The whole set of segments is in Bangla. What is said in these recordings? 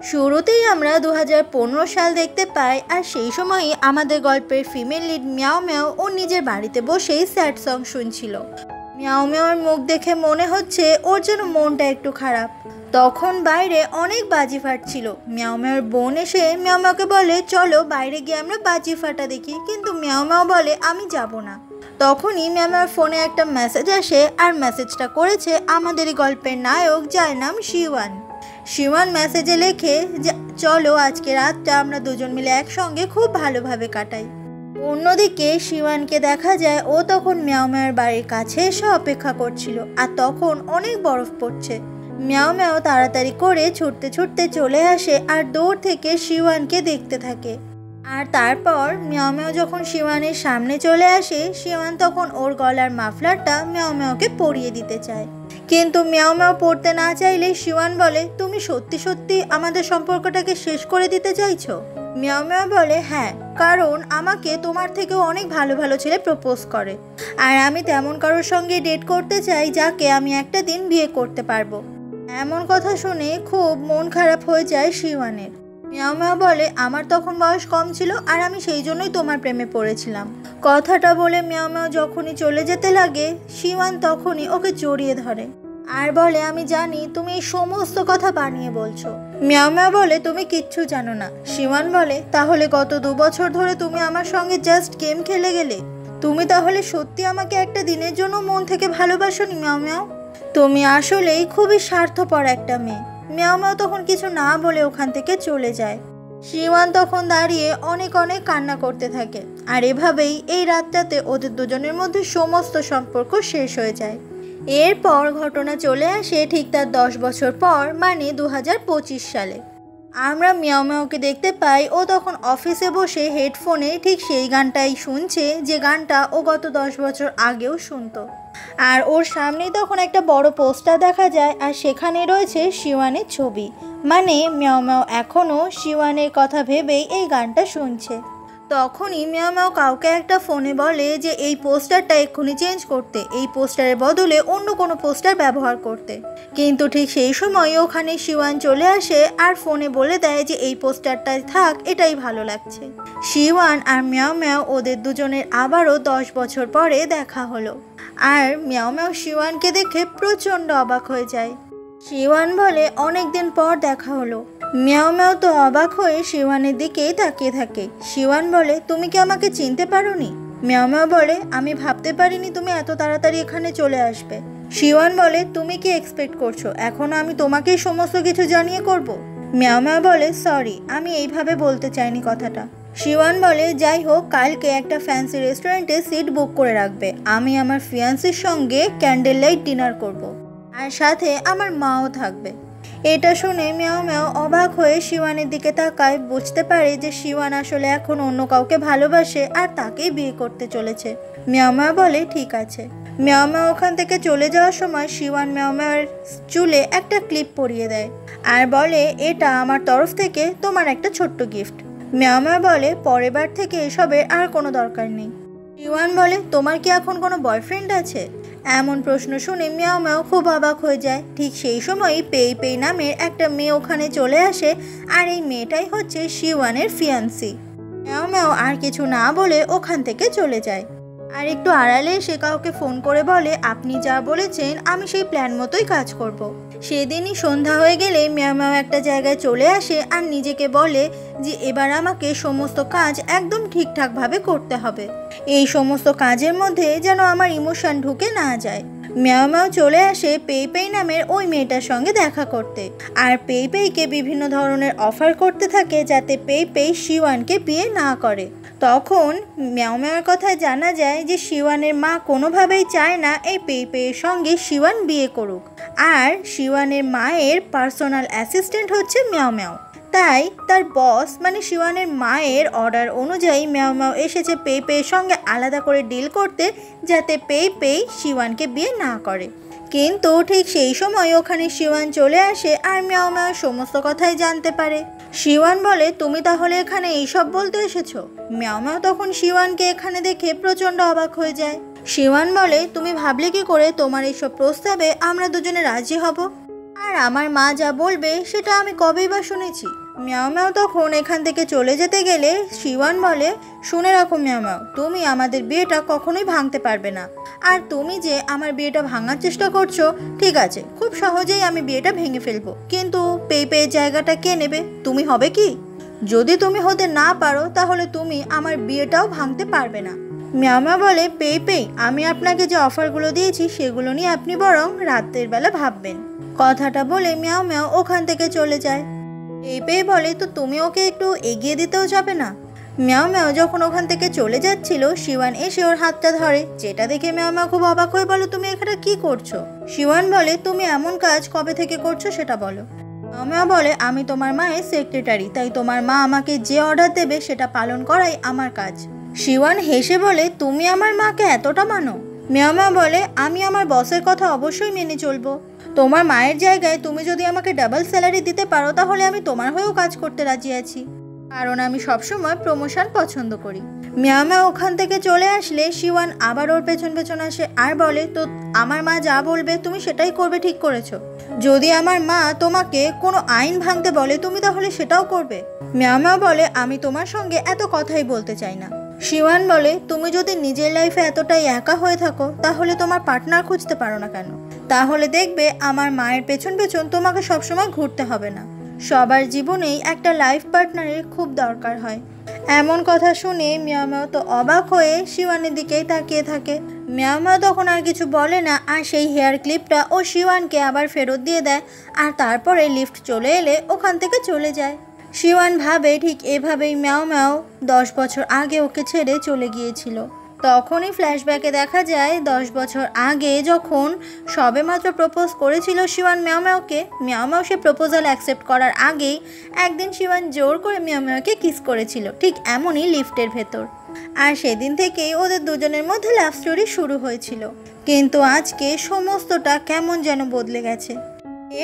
শুরুতেই আমরা 2015 সাল দেখতে পাই, আর সেই সময়ই আমাদের গল্পের ফিমেল লিড মিয়াও মিয়াও ও নিজের বাড়িতে বসেই স্যাড সং শুনছিল। মিয়াও মিয়াওর মুখ দেখে মনে হচ্ছে ওর যেন মনটা একটু খারাপ। তখন বাইরে অনেক বাজি ফাটছিল। মিয়াও মিয়াওর বোন এসে মিয়াও মিয়াওকে বলে, চলো বাইরে গিয়ে আমরা বাজি ফাটা দেখি, কিন্তু মিয়াও মিয়াও বলে আমি যাব না। তখনই মিয়াও মিয়াওর ফোনে একটা মেসেজ আসে, আর মেসেজটা করেছে আমাদেরই গল্পের নায়ক, যার নাম শিওয়ান। শিওয়ান মেসেজে লেখে যে চলো আজকে রাতটা আমরা দুজন মিলে একসঙ্গে খুব ভালোভাবে কাটাই। অন্যদিকে শিওয়ানকে দেখা যায় ও তখন মিয়াও মিয়াওর বাড়ির কাছে এসে অপেক্ষা করছিল, আর তখন অনেক বরফ পড়ছে। মিয়াও মিয়াও তাড়াতাড়ি করে ছুটতে ছুটতে চলে আসে আর দূর থেকে শিওয়ানকে দেখতে থাকে। আর তারপর মিয়াও মিয়াও যখন শিওয়ানের সামনে চলে আসে, শিওয়ান তখন ওর গলার মাফলারটা মিয়াও মিয়াওকে পরিয়ে দিতে চায়, কিন্তু মিয়াও মিয়াও পড়তে না চাইলে শিওয়ান বলে, তুমি সত্যি সত্যি আমাদের সম্পর্কটাকে শেষ করে দিতে চাইছো? মিয়াও মিয়াও বলে, হ্যাঁ, কারণ আমাকে তোমার থেকেও অনেক ভালো ভালো ছেলে প্রপোজ করে, আর আমি তেমন কারোর সঙ্গে ডেট করতে চাই যাকে আমি একটা দিন বিয়ে করতে পারবো। এমন কথা শুনে খুব মন খারাপ হয়ে যায় শিওয়ানের। মিয়াও মিয়াও বলে, আমার তখন বয়স কম ছিল আর আমি সেই জন্যই তোমার প্রেমে পড়েছিলাম। কথাটা বলে মিয়াও মিয়াও যখনই চলে যেতে লাগে, শিওয়ান তখনই ওকে জড়িয়ে ধরে আর বলে, আমি জানি তুমি এই সমস্ত কথা বানিয়ে বলছো। মিয়াও মিয়াও বলে, তুমি কিচ্ছু জানো না। শিওয়ান বলে, তাহলে গত 2 বছর ধরে তুমি আমার সঙ্গে জাস্ট গেম খেলে গেলে? তুমি তাহলে সত্যি আমাকে একটা দিনের জন্য মন থেকে ভালোবাসোনি মিয়াও মিয়াও? তুমি আসলেই খুবই স্বার্থপর একটা মেয়ে। মিয়াও মিয়াও তখন কিছু না বলে ওখান থেকে চলে যায়। শিওয়ান তখন দাঁড়িয়ে অনেক অনেক কান্না করতে থাকে, আর এভাবেই এই রাতটাতে ওদের দুজনের মধ্যে সমস্ত সম্পর্ক শেষ হয়ে যায়। এরপর ঘটনা চলে আসে ঠিক তার 10 বছর পর, মানে 2025 সালে। আমরা মিয়াও মিয়াওকে দেখতে পাই ও তখন অফিসে বসে হেডফোনে ঠিক সেই গানটাই শুনছে যে গানটা ও গত 10 বছর আগেও শুনতো। আর ওর সামনেই তখন একটা বড় পোস্টার দেখা যায়, আর সেখানে রয়েছে শিওয়ানের ছবি। মানে মিয়াও মিয়াও এখনও শিওয়ানের কথা ভেবেই এই গানটা শুনছে। তখনই মিয়াও মিয়াও কাউকে একটা ফোনে বলে যে এই পোস্টারটা এক্ষুনি চেঞ্জ করতে, এই পোস্টারের বদলে অন্য কোনো পোস্টার ব্যবহার করতে। কিন্তু ঠিক সেই সময় ওখানে শিওয়ান চলে আসে আর ফোনে বলে দেয় যে এই পোস্টারটাই থাক, এটাই ভালো লাগছে। শিওয়ান আর মিয়াও মিয়াও ওদের দুজনের আবারও 10 বছর পরে দেখা হলো, আর মিয়াও মিয়াও শিওয়ানকে দেখে প্রচণ্ড অবাক হয়ে যায়। শিওয়ান বলে, অনেক দিন পর দেখা হলো। মিয়াও মিয়াও তো অবাক হয়ে শিওয়ানের দিকেই তাকিয়ে থাকে। শিওয়ান বলে, তুমি কি আমাকে চিনতে পারোনি? মিয়াও মিয়াও বলে, আমি ভাবতে পারিনি তুমি এত তাড়াতাড়ি এখানে চলে আসবে। শিওয়ান বলে, তুমি কি এক্সপেক্ট করছো এখন আমি তোমাকেই সমস্ত কিছু জানিয়ে করব? মিয়াও মিয়াও বলে, সরি, আমি এইভাবে বলতে চাইনি কথাটা। শিওয়ান বলে, যাই হোক, কালকে একটা ফ্যান্সি রেস্টুরেন্টে সিট বুক করে রাখবে। আমি আমার ফিয়ান্সির সঙ্গে ক্যান্ডেল লাইট ডিনার করব, আর সাথে আমার মাও থাকবে। এটা শুনে মিয়াও মিয়াও অবাক হয়ে শিওয়ানের দিকে তাকায়, বুঝতে পারে যে শিওয়ান আসলে এখন অন্য কাউকে ভালোবাসে আর তাকেই বিয়ে করতে চলেছে। মিয়াও মিয়াও বলে, ঠিক আছে। মিয়াও মিয়াও ওখান থেকে চলে যাওয়ার সময় শিওয়ান মিয়াও মিয়াওর চুলে একটা ক্লিপ পরিয়ে দেয় আর বলে, এটা আমার তরফ থেকে তোমার একটা ছোট্ট গিফট। মিয়াও মিয়াও বলে, পরের বার থেকে এসবের আর কোনো দরকার নেই। শিওয়ান বলে, তোমার কি এখন কোনো বয়ফ্রেন্ড আছে? এমন প্রশ্ন শুনে মিয়াও মিয়াও খুব অবাক হয়ে যায়। ঠিক সেই সময়ই পেই পেই নামের একটা মেয়ে ওখানে চলে আসে, আর এই মেয়েটাই হচ্ছে শিওয়ানের ফিয়ান্সি। মিয়াও মিয়াও আর কিছু না বলে ওখান থেকে চলে যায়, আর একটু আড়ালে সে কাউকে ফোন করে বলে, আপনি যা বলেছেন আমি সেই প্ল্যান মতোই কাজ করব। সেদিনই সন্ধ্যা হয়ে গেলে মিয়াও মিয়াও একটা জায়গায় চলে আসে আর নিজেকে বলে যে এবার আমাকে সমস্ত কাজ একদম ঠিকঠাকভাবে করতে হবে। এই সমস্ত কাজের মধ্যে যেন আমার ইমোশন ঢুকে না যায়। মিয়াও মিয়াও চলে আসে পেই পেই নামের ওই মেয়েটার সঙ্গে দেখা করতে, আর পেই পেইকে বিভিন্ন ধরনের অফার করতে থাকে যাতে পেই পেই শিওয়ানকে বিয়ে না করে। তখন মিয়াও মিয়াওর কথায় জানা যায় যে শিওয়ানের মা কোনোভাবেই চায় না এই পেই পেইয়ের সঙ্গে শিওয়ান বিয়ে করুক, আর শিওয়ানের মায়ের পার্সোনাল অ্যাসিস্ট্যান্ট হচ্ছে মিয়াও মিয়াও। তাই তার বস মানে শিওয়ানের মায়ের অর্ডার অনুযায়ী মিয়াও মিয়াও এসেছে পেই পেইয়ের সঙ্গে আলাদা করে ডিল করতে, যাতে পেই পেই শিওয়ানকে বিয়ে না করে। কিন্তু ঠিক সেই সময় ওখানে শিওয়ান চলে আসে আর মিয়াও মিয়াও সমস্ত কথাই জানতে পারে। শিওয়ান বলে, তুমি তাহলে এখানে এইসব বলতে এসেছো? মিয়াও মিয়াও তখন শিওয়ানকে এখানে দেখে প্রচণ্ড অবাক হয়ে যায়। শিওয়ান বলে, তুমি ভাবলে কি করে তোমার এইসব প্রস্তাবে আমরা দুজনে রাজি হব? আর আমার মা যা বলবে সেটা আমি কবেই বা শুনেছি। মিয়াও মিয়াও তখন এখান থেকে চলে যেতে গেলে শিওয়ান বলে, শুনে রাখো মিয়াও মিয়াও, তুমি আমাদের বিয়েটা কখনোই ভাঙতে পারবে না। আর তুমি যে আমার বিয়েটা ভাঙার চেষ্টা করছো, ঠিক আছে, খুব সহজেই আমি বিয়েটা ভেঙে ফেলবো, কিন্তু পেয়ের জায়গাটা কে নেবে? তুমি হবে কি? যদি তুমি হতে না পারো তাহলে তুমি আমার বিয়েটাও ভাঙতে পারবে না। মিয়াও মিয়াও বলে, পেই আমি আপনাকে যে অফারগুলো দিয়েছি সেগুলো নিয়ে আপনি বরং রাতের বেলা ভাববেন। কথাটা বলে মিয়াও মিয়াও ওখান থেকে চলে যায়। পেই বলে, তো তুমি ওকে একটু এগিয়ে দিতেও যাবে না? মিয়াও মিয়াও যখন ওখান থেকে চলে যাচ্ছিল, শিওয়ান এসে ওর হাতটা ধরে, যেটা দেখে মিয়াও মিয়াও খুব অবাক হয়ে বলে, তুমি এখানে কি করছো? শিওয়ান বলে, তুমি এমন কাজ কবে থেকে করছো সেটা বলো। মিয়াও মিয়াও বলে, আমি তোমার মায়ের সেক্রেটারি, তাই তোমার মা আমাকে যে অর্ডার দেবে সেটা পালন করাই আমার কাজ। শিওয়ান হেসে বলে, তুমি আমার মাকে এতটা মানো? মিয়াও মিয়াও বলে, আমি আমার বসের কথা অবশ্যই মেনে চলবো। তোমার মায়ের জায়গায় তুমি যদি আমাকে ডাবল স্যালারি দিতে পারো তাহলে আমি তোমার হয়েও কাজ করতে রাজি আছি, কারণ আমি সবসময় প্রমোশন পছন্দ করি। মিয়াও মিয়াও ওখান থেকে চলে আসলে শিওয়ান আবার ওর পেছন পেছন আসে আর বলে, তো আমার মা যা বলবে তুমি সেটাই করবে, ঠিক করেছো? যদি আমার মা তোমাকে কোনো আইন ভাঙতে বলে তুমি তাহলে সেটাও করবে? মিয়াও মিয়াও বলে, আমি তোমার সঙ্গে এত কথাই বলতে চাই না। শিওয়ান বলে, তুমি যদি নিজের লাইফে এতটাই একা হয়ে থাকো তাহলে তোমার পার্টনার খুঁজতে পারো না কেন? তাহলে দেখবে আমার মায়ের পেছন পেছন তোমাকে সবসময় ঘুরতে হবে না। সবার জীবনেই একটা লাইফ পার্টনারের খুব দরকার হয়। এমন কথা শুনে মিয়াও মিয়াও তো অবাক হয়ে শিওয়ানের দিকেই তাকিয়ে থাকে। মিয়াও মিয়াও তখন আর কিছু বলে না, আর সেই হেয়ার ক্লিপটা ও শিওয়ানকে আবার ফেরত দিয়ে দেয়, আর তারপরে লিফট চলে এলে ওখান থেকে চলে যায়। শিওয়ান ভাবে ঠিক এভাবেই মিয়াও মিয়াও 10 বছর আগে ওকে ছেড়ে চলে গিয়েছিল। তখনই ফ্ল্যাশব্যাকে দেখা যায় 10 বছর আগে যখন সবেমাত্র প্রপোজ করেছিল শিওয়ান মিয়াও মিয়াওকে, মিয়াও মিয়াও সে প্রপোজাল অ্যাকসেপ্ট করার আগেই একদিন শিওয়ান জোর করে মিয়াও মিয়াওকে কিস করেছিল, ঠিক এমনই লিফটের ভেতর। আর সেদিন থেকেই ওদের দুজনের মধ্যে লাভ স্টোরি শুরু হয়েছিল। কিন্তু আজকে সমস্তটা কেমন যেন বদলে গেছে।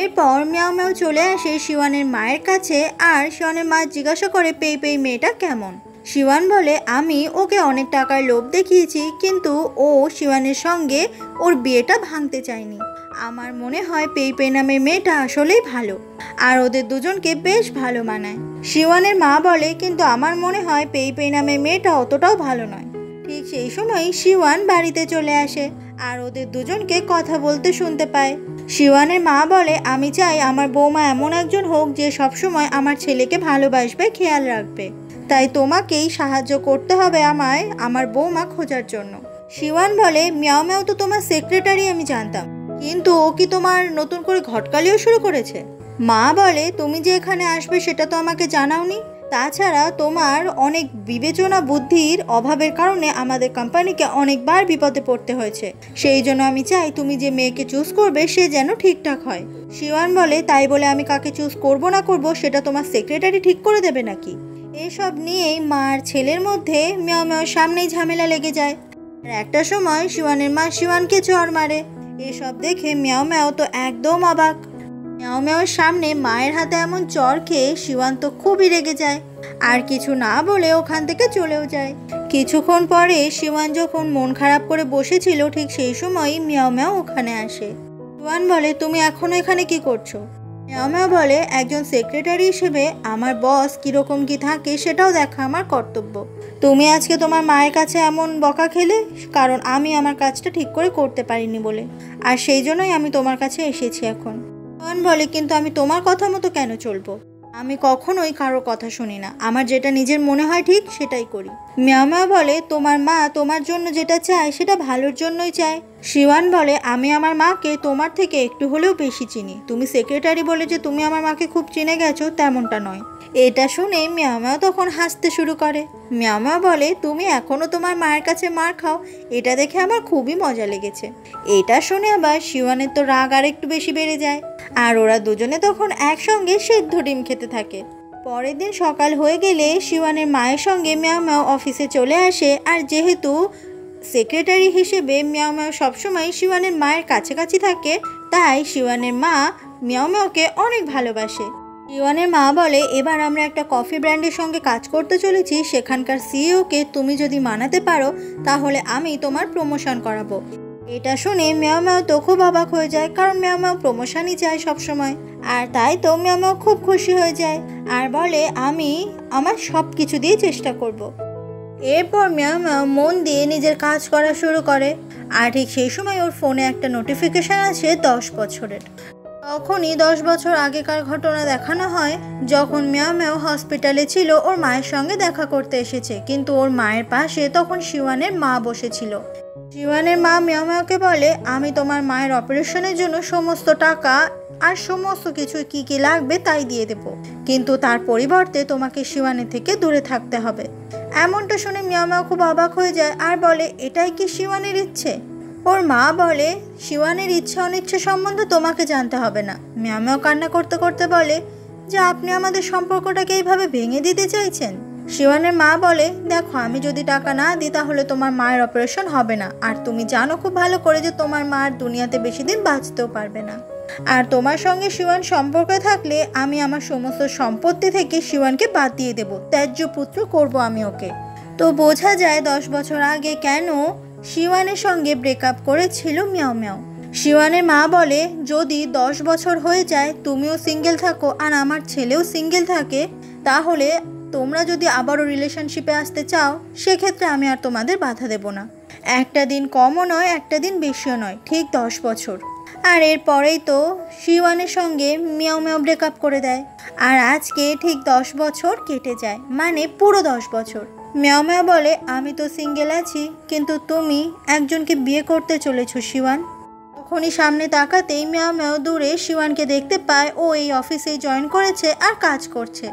এরপর মিয়াও মিয়াও চলে আসে শিওয়ানের মায়ের কাছে, আর শিওয়ানের মা জিজ্ঞাসা করে, পেই মেয়েটা কেমন? শিওয়ান বলে, আমি ওকে অনেক টাকার লোভ দেখিয়েছি, কিন্তু ও শিওয়ানের সঙ্গে ওর বিয়েটা ভাঙতে চায়নি। আমার মনে হয় পেই নামের মেয়েটা আসলেই ভালো, আর ওদের দুজনকে বেশ ভালো মানায়। শিওয়ানের মা বলে, কিন্তু আমার মনে হয় পেই নামের মেয়েটা অতটাও ভালো নয়। ঠিক সেই সময় শিওয়ান বাড়িতে চলে আসে আর ওদের দুজনকে কথা বলতে শুনতে পায়। শিওয়ানের মা বলে, আমি চাই আমার বৌমা এমন একজন হোক যে সবসময় আমার ছেলেকে ভালোবাসবে, খেয়াল রাখবে, তাই তোমাকেই সাহায্য করতে হবে আমায় আমার বৌমা খোঁজার জন্য। শিওয়ান বলে, মিয়াও মিয়াও তো তোমার সেক্রেটারি আমি জানতাম, কিন্তু ও কি তোমার নতুন করে ঘটকালিও শুরু করেছে? মা বলে, তুমি যে এখানে আসবে সেটা তো আমাকে জানাওনি, তাছাড়া তোমার অনেক বিবেচনা বুদ্ধির অভাবের কারণে আমাদের কোম্পানিকে অনেকবার বিপদে পড়তে হয়েছে, সেই জন্য আমি চাই তুমি যে মেয়েকে চুজ করবে সে যেন ঠিকঠাক হয়। শিওয়ান বলে, তাই বলে আমি কাকে চুজ করব না করব সেটা তোমার সেক্রেটারি ঠিক করে দেবে নাকি? এসব নিয়েই মার ছেলের মধ্যে মিয়াও মিয়াওর সামনেই ঝামেলা লেগে যায়। আর একটা সময় শিওয়ানের মা শিওয়ানকে চড় মারে। এসব দেখে মিয়াও মিয়াও তো একদম অবাক। মিয়াও মিয়াওর সামনে মায়ের হাতে এমন চড় খেয়ে শিওয়ান তো খুবই রেগে যায়, আর কিছু না বলে ওখান থেকে চলেও যায়। কিছুক্ষণ পরে শিওয়ান যখন মন খারাপ করে বসেছিল ঠিক সেই সময়ই মিয়াও মিয়াও ওখানে আসে। শিওয়ান বলে, তুমি এখনো এখানে কি করছো? মিয়াও মিয়াও বলে, একজন সেক্রেটারি হিসেবে আমার বস কিরকম কি থাকে সেটাও দেখা আমার কর্তব্য। তুমি আজকে তোমার মায়ের কাছে এমন বকা খেলে কারণ আমি আমার কাজটা ঠিক করে করতে পারিনি বলে, আর সেই জন্যই আমি তোমার কাছে এসেছি এখন। শিওয়ান বলে, কিন্তু আমি তোমার কথা মতো কেন চলবো? আমি কখনোই কারোর কথা শুনি না, আমার যেটা নিজের মনে হয় ঠিক সেটাই করি। মিয়াও মিয়াও বলে, তোমার মা তোমার জন্য যেটা চায় সেটা ভালোর জন্যই চায়। শিওয়ান বলে, আমি আমার মাকে তোমার থেকে একটু হলেও বেশি চিনি, তুমি সেক্রেটারি বলে যে তুমি আমার মাকে খুব চিনে গেছো তেমনটা নয়। এটা শুনে মিয়াও মিয়াও তখন হাসতে শুরু করে। মিয়াও মিয়াও বলে, তুমি এখনো তোমার মায়ের কাছে মার খাও, এটা দেখে আমার খুবই মজা লেগেছে। এটা শুনে আবার শিওয়ানের তো রাগ আর একটু বেশি বেড়ে যায়, আর ওরা দুজনে তখন একসঙ্গে সেদ্ধ ডিম খেতে থাকে। পরের দিন সকাল হয়ে গেলে শিওয়ানের মায়ের সঙ্গে মিয়াও মিয়াও অফিসে চলে আসে, আর যেহেতু সেক্রেটারি হিসেবে মিয়াও মিয়াও সবসময় শিওয়ানের মায়ের কাছাকাছি থাকে, তাই শিওয়ানের মা মিয়াও মিয়াওকে অনেক ভালোবাসে। শিওয়ানের মা বলে, এবার আমরা একটা কফি ব্র্যান্ডের সঙ্গে কাজ করতে চলেছি, সেখানকার সিইওকে তুমি যদি মানাতে পারো তাহলে আমি তোমার প্রমোশন করাবো। এটা শুনে মিয়াও মিয়াও তো খুব অবাক হয়ে যায়, কারণ মিয়াও মিয়াও প্রমোশনই চায় সবসময়। আর তাই তো মিয়াও মিয়াও খুব খুশি হয়ে যায় আর বলে আমি আমার সব কিছু দিয়ে চেষ্টা করব। এরপর মিয়াও মিয়াও মন দিয়ে নিজের কাজ করা শুরু করে। আর ঠিক সেই সময় ওর ফোনে একটা নোটিফিকেশান আসে 10 বছরের। তখনই 10 বছর আগেকার ঘটনা দেখানো হয়, যখন মিয়াও মিয়াও হসপিটালে ছিল, ওর মায়ের সঙ্গে দেখা করতে এসেছে, কিন্তু ওর মায়ের পাশে তখন শিওয়ানের মা বসেছিল। শিওয়ানের মা মিয়াও মিয়াওকে বলে আমি তোমার মায়ের অপারেশনের জন্য সমস্ত টাকা আর সমস্ত কিছু কি কি লাগবে তাই দিয়ে দেব, কিন্তু তার পরিবর্তে তোমাকে শিওয়ানের থেকে দূরে থাকতে হবে। এমনটা শুনে মিয়াও মিয়াও খুব অবাক হয়ে যায় আর বলে এটাই কি শিওয়ানের ইচ্ছে? ওর মা বলে শিওয়ানের ইচ্ছা অনিচ্ছা সম্বন্ধে তোমাকে জানতে হবে না। মিয়াও মিয়াও কান্না করতে করতে বলে যে আপনি আমাদের সম্পর্কটাকে এইভাবে ভেঙে দিতে চাইছেন। শিওয়ানের মা বলে দেখো, আমি যদি টাকা না দিই তাহলে তোমার মায়ের অপারেশন হবে না, আর তুমি জানো খুব ভালো করে যে তোমার মা আর দুনিয়াতে বেশি দিন বাঁচতেও পারবে না। আর তোমার সঙ্গে শিওয়ান সম্পর্কে থাকলে আমি আমার সমস্ত সম্পত্তি থেকে শিওয়ানকে বাদ দিয়ে দেবো, ত্যায্য পুত্র করব আমি ওকে। তো বোঝা যায় 10 বছর আগে কেন শিওয়ানের সঙ্গে ব্রেকআপ করেছিল মিয়াও মিয়াও। শিওয়ানের মা বলে যদি 10 বছর হয়ে যায়, তুমিও সিঙ্গেল থাকো আর আমার ছেলেও সিঙ্গেল থাকে, তাহলে তোমরা যদি আবারও রিলেশনশিপে আসতে চাও সেক্ষেত্রে আমি আর তোমাদের বাধা দেব না। একটা দিন কমও নয়, একটা দিন বেশিও নয়, ঠিক 10 বছর। আর এরপরেই তো শিওয়ানের সঙ্গে মিয়াও মিয়াও ব্রেকআপ করে দেয়। আর আজকে ঠিক 10 বছর কেটে যায়, মানে পুরো 10 বছর। মিয়াও মিয়াও বলে আমি তো সিঙ্গেল আছি, কিন্তু তুমি একজনকে বিয়ে করতে চলেছো শিওয়ান। তখনই সামনে তাকাতেই মিয়াও মিয়াও দূরে শিওয়ানকে দেখতে পায়, ও এই অফিসেই জয়েন করেছে আর কাজ করছে।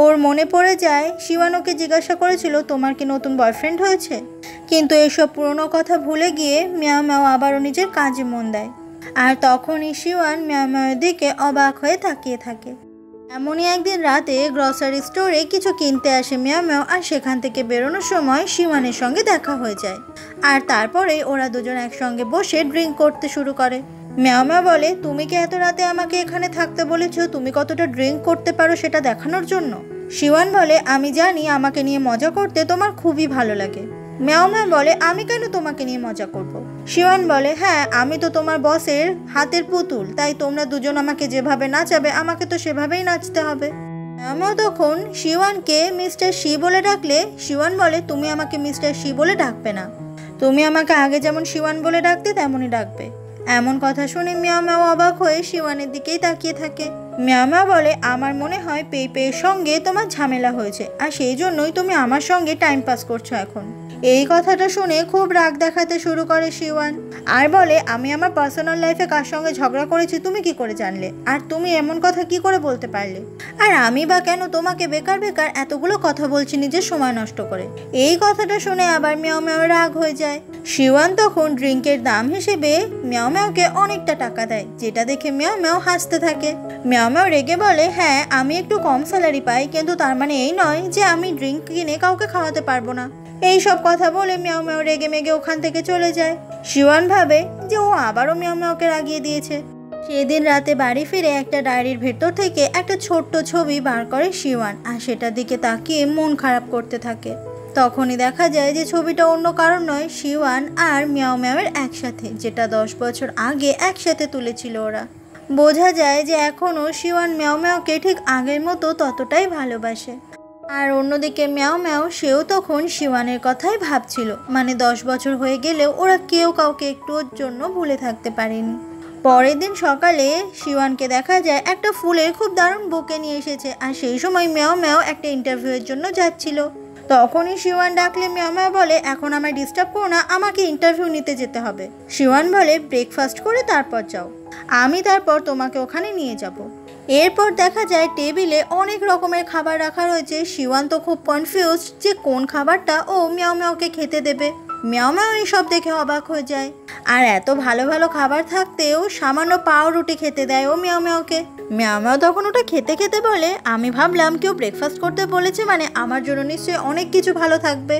ওর মনে পড়ে যায় শিওয়ান ওকে জিজ্ঞাসা করেছিল তোমার কি নতুন বয়ফ্রেন্ড হয়েছে, কিন্তু এইসব পুরনো কথা ভুলে গিয়ে মিয়াও মিয়াও আবারও নিজের কাজে মন দেয়। আর তখনই শিওয়ান মিয়াও মিয়াওয়ের দিকে অবাক হয়ে তাকিয়ে থাকে। এমনই একদিন রাতে গ্রসারি স্টোরে কিছু কিনতে আসে মিয়াও মিয়াও, আর সেখান থেকে বেরোনোর সময় শিওয়ানের সঙ্গে দেখা হয়ে যায়। আর তারপরেই ওরা দুজন একসঙ্গে বসে ড্রিঙ্ক করতে শুরু করে। মিয়াও মিয়াও বলে তুমি কি এত রাতে আমাকে এখানে থাকতে বলেছো তুমি কতটা ড্রিঙ্ক করতে পারো সেটা দেখানোর জন্য? শিওয়ান বলে আমি জানি আমাকে নিয়ে মজা করতে তোমার খুবই ভালো লাগে। মিয়াও মিয়াও বলে আমি কেন তোমাকে নিয়ে মজা করব? শিওয়ান বলে হ্যাঁ, আমি তো তোমার বসের হাতের পুতুল, তাই তোমরা দুজন আমাকে যেভাবে নাচাবে আমাকে তো সেভাবেই নাচতে হবে। মিয়াও মিয়াও তখন শিওয়ানকে মিস্টার শি বলে ডাকলে শিওয়ান বলে তুমি আমাকে মিস্টার শি বলে ডাকবে না, তুমি আমাকে আগে যেমন শিওয়ান বলে ডাকতে তেমনই ডাকবে। এমন কথা শুনে মিয়াও মিয়াও অবাক হয়ে শিওয়ানের দিকেই তাকিয়ে থাকে। মিয়াও মিয়াও বলে আমার মনে হয় পেইপের সঙ্গে তোমার ঝামেলা হয়েছে, আর সেই জন্যই তুমি আমার সঙ্গে টাইম পাস করছো এখন। এই কথাটা শুনে খুব রাগ দেখাতে শুরু করে শিওয়ান আর বলে আমি আমার পার্সোনাল লাইফে কার সঙ্গে ঝগড়া করেছি তুমি কি করে জানলে, আর তুমি এমন কথা কি করে বলতে পারলে, আর আমি বা কেন তোমাকে বেকার বেকার এতগুলো কথা বলছি নিজের সময় নষ্ট করে। এই কথাটা শুনে আবার মিয়াও মিয়াও রাগ হয়ে যায়। শিওয়ান তখন ড্রিঙ্কের দাম হিসেবে মিয়াও মিয়াওকে অনেকটা টাকা দেয়, যেটা দেখে মিয়াও মিয়াও হাসতে থাকে। মিয়াও মিয়াও রেগে বলে হ্যাঁ আমি একটু কম স্যালারি পাই, কিন্তু তার মানে এই নয় যে আমি ড্রিঙ্ক কিনে কাউকে খাওয়াতে পারবো না। এই সব কথা বলে মিয়াও মিয়াও রেগে মেগে ওখান থেকে চলে যায়। শিওয়ান ভাবে যে ও আবারও মিয়াও মিয়াওকে রাগিয়ে দিয়েছে। সেদিন রাতে বাড়ি ফিরে একটা ডায়েরির ভেতর থেকে একটা ছোট্ট ছবি বার করে শিওয়ান, আর সেটার দিকে তাকিয়ে মন খারাপ করতে থাকে। তখনই দেখা যায় যে ছবিটা অন্য কারণ নয়, শিওয়ান আর মিয়াও মিয়াওয়ের একসাথে, যেটা 10 বছর আগে একসাথে তুলেছিল ওরা। বোঝা যায় যে এখনও শিওয়ান মিয়াও মিয়াওকে ঠিক আগের মতো ততটাই ভালোবাসে। আর অন্যদিকে মিয়াও মিয়াও সেও তখন শিওয়ানের কথাই ভাবছিল, মানে 10 বছর হয়ে গেলেও ওরা কেউ কাউকে একটুর জন্য ভুলে থাকতে পারেনি। পরের দিন সকালে শিওয়ানকে দেখা যায় একটা ফুলের খুব দারুণ বুকে নিয়ে এসেছে, আর সেই সময় মিয়াও মিয়াও একটা ইন্টারভিউয়ের জন্য যাচ্ছিল। তখনই শিওয়ান ডাকলে মিয়াও মিয়াও বলে এখন আমায় ডিস্টার্ব করো না, আমাকে ইন্টারভিউ নিতে যেতে হবে। শিওয়ান বলে ব্রেকফাস্ট করে তারপর যাও, আমি তারপর তোমাকে ওখানে নিয়ে যাব। এরপর দেখা যায় টেবিলে অনেক রকমের খাবার রাখা রয়েছে। শিওয়ান তো খুব কনফিউজড যে কোন খাবারটা ও মিয়াও মিয়াওকে খেতে দেবে। মিয়াও মিয়াও এইসব দেখে অবাক হয়ে যায়, আর এত ভালো ভালো খাবার থাকতেও সামান্য পাউরুটি খেতে দেয় ও মিয়াও মিয়াওকে। মিয়াও মিয়াও তখন ওটা খেতে খেতে বলে আমি ভাবলাম কেউ ব্রেকফাস্ট করতে বলেছে, মানে আমার জন্য নিশ্চয়ই অনেক কিছু ভালো থাকবে।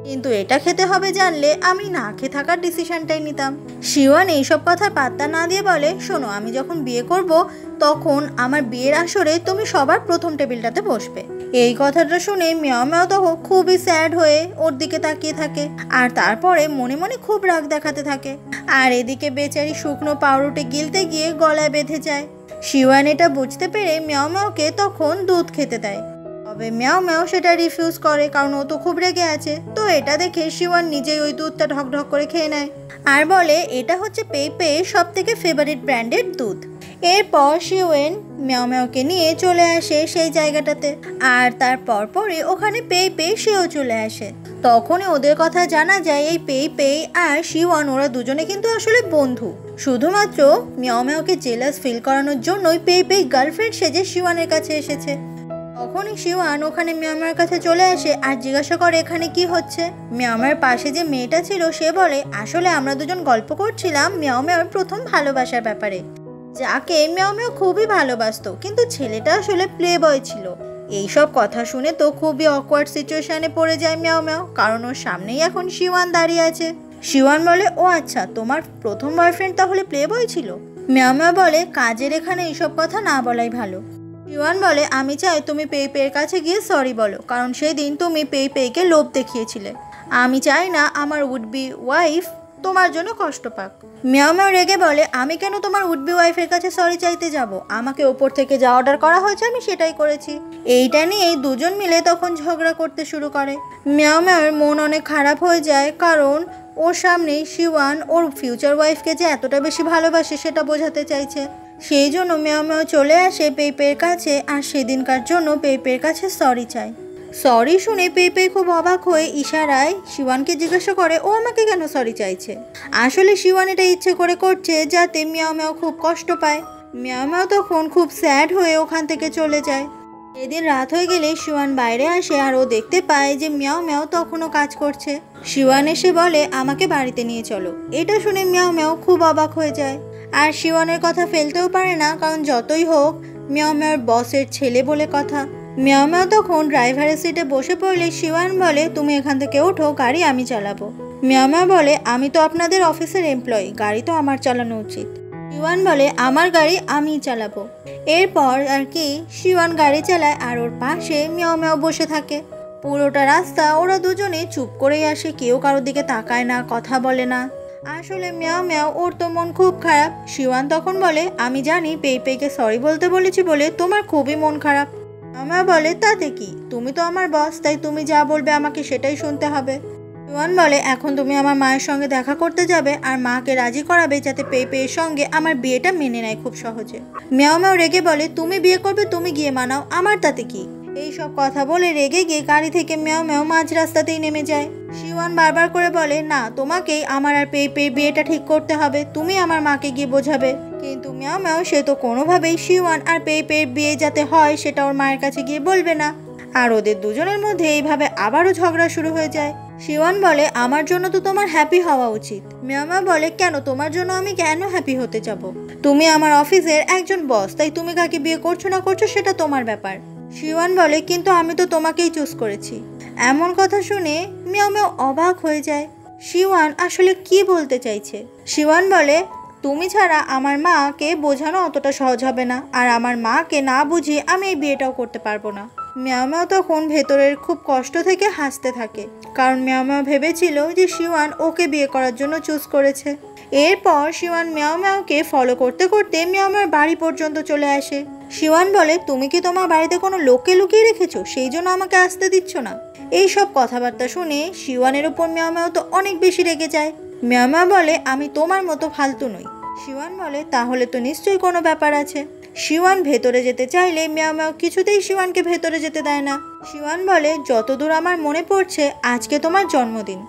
কিন্তু এটা খেতে হবে জানলে আমি না খেয়ে থাকার ডিসিশনটাই নিতাম। শিওয়ান এইসব কথার পাত্তা না দিয়ে বলে, শোনো, আমি যখন বিয়ে করব তখন আমার বিয়ের আসরে তুমি সবার প্রথম টেবিলটাতে বসবে। এই কথাটা শুনে মিয়াও মিয়াও তখন খুবই স্যাড হয়ে ওর দিকে তাকিয়ে থাকে আর তারপরে মনে মনে খুব রাগ দেখাতে থাকে। আর এদিকে বেচারি শুকনো পাউরুটি গিলতে গিয়ে গলায় বেঁধে যায়। শিওয়ান এটা বুঝতে পেরে মিয়াও মিয়াওকে তখন দুধ খেতে দেয়। তবে মিয়াও মিয়াও সেটা রিফিউজ করে, কারণ ও তো খুব রেগে আছে। তো এটা দেখে শিওয়ান নিজেই ওই দুধটা ঢকঢক করে খেয়ে নেয় আর বলে এটা হচ্ছে পেইপে সব থেকে ফেভারিট ব্র্যান্ডের দুধ। এরপর শিওয়েন মিয়াও মিয়াওকে নিয়ে চলে আসে সেই জায়গাটাতে আর তার পরপরই ওখানে পেইপে সেও চলে আসে। তখনই ওদের কথা জানা যায় এই পেইপে আর শিওয়ান ওরা দুজনে কিন্তু আসলে বন্ধু। শুধুমাত্র মিয়াও মিয়াওকে জেলাস ফিল করানোর জন্যই পেইপে গার্লফ্রেন্ড সেজে শিওয়ানের কাছে এসেছে। তখনই শিওয়ান ওখানে মিয়াওমের কাছে চলে আসে আর জিজ্ঞাসা করে এখানে কি হচ্ছে। মিয়াওমের পাশে যে মেয়েটা ছিল সে বলে, আসলে আমরা দুজন গল্প করছিলাম মিয়াওমের প্রথম ভালোবাসার ব্যাপারে, যাকে মিয়াওমেও খুবই ভালোবাসতো, কিন্তু ছেলেটা আসলে প্লে বয় ছিল। এইসব কথা শুনে তো খুবই অকওয়ার্ড সিচুয়েশনে পড়ে যায় মিয়াওমেও, কারণ ওর সামনেই এখন শিওয়ান দাঁড়িয়ে আছে। শিওয়ান বলে, ও আচ্ছা, তোমার প্রথম বয়ফ্রেন্ড তাহলে প্লে বয় ছিল? মিয়াওমেও বলে, কাজের এখানে এইসব কথা না বলাই ভালো। শিওয়ান বলে, আমি চাই তুমি পেইপের কাছে গিয়ে সরি বলো, কারণ সেদিন তুমি পেইপেকে লোভ দেখিয়েছিলে। আমি চাই না আমার উড বি ওয়াইফ তোমার জন্য কষ্ট পাক। মিয়াওমিয়াও রেগে বলে, আমি কেন তোমার উড বি ওয়াইফের কাছে সরি চাইতে যাব? আমাকে ওপর থেকে যা অর্ডার করা হয়েছে আমি সেটাই করেছি। এইটা নিয়েই দুজন মিলে তখন ঝগড়া করতে শুরু করে। মিয়াওমিয়াওর মন অনেক খারাপ হয়ে যায়, কারণ ওর সামনে শিওয়ান ওর ফিউচার ওয়াইফকে যে এতটা বেশি ভালোবাসে সেটা বোঝাতে চাইছে। সেই জন্য মিয়াওমিয়াও চলে আসে পেইপের কাছে আর সেদিনকার জন্য পেইপের কাছে সরি চায়। সরি শুনে পেইপে খুব অবাক হয়ে ইশারায় শিওয়ানকে জিজ্ঞাসা করে, ও আমাকে কেন সরি চাইছে? আসলে শিওয়ান এটা ইচ্ছে করে করছে যাতে মিয়াওমিয়াও খুব কষ্ট পায়। মিয়াওমিয়াও তখন খুব স্যাড হয়ে ওখান থেকে চলে যায়। এদিন রাত হয়ে গেলে শিওয়ান বাইরে আসে আর ও দেখতে পায় যে মিয়াওমিয়াও তখনও কাজ করছে। শিওয়ান এসে বলে, আমাকে বাড়িতে নিয়ে চলো। এটা শুনে মিয়াওমিয়াও খুব অবাক হয়ে যায় আর শিওয়ানের কথা ফেলতেও পারে না, কারণ যতই হোক মিয়াওমিয়াওর বসের ছেলে বলে কথা। মিয়াওমিয়াও তখন ড্রাইভারের সিটে বসে পড়লে শিওয়ান বলে, তুমি এখান থেকে ওঠো, গাড়ি আমি চালাবো। মিয়াওমিয়াও বলে, আমি তো আপনাদের অফিসের এমপ্লয়ি, গাড়ি তো আমার চালানো উচিত। শিওয়ান বলে, আমার গাড়ি আমিই চালাবো। এরপর আর কি শিওয়ান গাড়ি চালায় আর ওর পাশে মিয়াওমিয়াও বসে থাকে। পুরোটা রাস্তা ওরা দুজনে চুপ করেই আসে, কেউ কারোর দিকে তাকায় না, কথা বলে না। আসলে মিয়াওমিয়াও ওর তো মন খুব খারাপ। শিওয়ান তখন বলে, আমি জানি পেইপেকে সরি বলতে বলেছি বলে তোমার খুবই মন খারাপ। মিয়াওমিয়াও বলে, তাতে কি, তুমি তো আমার বস, তাই তুমি যা বলবে আমাকে সেটাই শুনতে হবে। শিওয়ান বলে, এখন তুমি আমার মায়ের সঙ্গে দেখা করতে যাবে আর মাকে রাজি করাবে যাতে পেইপের সঙ্গে আমার বিয়েটা মেনে নেয় খুব সহজে। মিয়াওমিয়াও রেগে বলে, তুমি বিয়ে করবে, তুমি গিয়ে মানাও, আমার তাতে কি? এইসব কথা বলে রেগে গিয়ে গাড়ি থেকে মিয়াওমিয়াও মাঝ রাস্তাতেই নেমে যায়। শিওয়ান বারবার করে বলে, না, তোমাকেই আমার আর পেইপের বিয়েটা ঠিক করতে হবে, তুমি আমার মাকে গিয়ে বোঝাবে। কিন্তু মিয়াওমিয়াও সে তো কোনোভাবেই শিওয়ান আর পেইপের বিয়ে যাতে হয় সেটা ওর মায়ের কাছে গিয়ে বলবে না। আর ওদের দুজনের মধ্যে এইভাবে আবারও ঝগড়া শুরু হয়ে যায়। শিওয়ান বলে, আমার জন্য তো তোমার হ্যাপি হওয়া উচিত। মিয়াওমিয়াও বলে, কেন, তোমার জন্য আমি কেন হ্যাপি হতে যাব? তুমি আমার অফিসের একজন বস, তাই তুমি কাকে বিয়ে করছো না করছো সেটা তোমার ব্যাপার। শিওয়ান বলে, কিন্তু আমি তো তোমাকেই চুজ করেছি। এমন কথা শুনে মিয়াওমিয়াও অবাক হয়ে যায়। শিওয়ান আসলে কি বলতে চাইছে? শিওয়ান বলে, তুমি ছাড়া আমার মাকে বোঝানো অতটা সহজ হবে না, আর আমার মাকে না বুঝিয়ে আমি এই বিয়েটাও করতে পারবো না। মিয়াওমিয়াও তখন ভেতরের খুব কষ্ট থেকে হাসতে থাকে, কারণ মিয়াওমিয়াও ভেবেছিল যে শিওয়ান ওকে বিয়ে করার জন্য চুজ করেছে। এরপর শিওয়ান মিয়াওমিয়াওকে ফলো করতে করতে মিয়াওমিয়াওর বাড়ি পর্যন্ত চলে আসে। শিওয়ান বলে, তুমি কি তোমার বাড়িতে কোনো লোককে লুকিয়ে রেখেছো, সেই জন্য আমাকে আসতে দিচ্ছ না? এইসব কথাবার্তা শুনে শিওয়ানের উপর মিয়াওমিয়াও তো অনেক বেশি রেগে যায়। মিয়াওমিয়াও বলে, আমি তোমার মতো ফালতু নই। শিওয়ান বলে, তাহলে তো নিশ্চয়ই কোনো ব্যাপার আছে। শিওয়ান ভেতরে যেতে চাইলে মিয়াওমিয়াও কিছুতেই শিওয়ানকে ভেতরে যেতে দেয় না। শিওয়ান বলে, যতদূর আমার মনে পড়ছে আজকে তোমার জন্মদিন।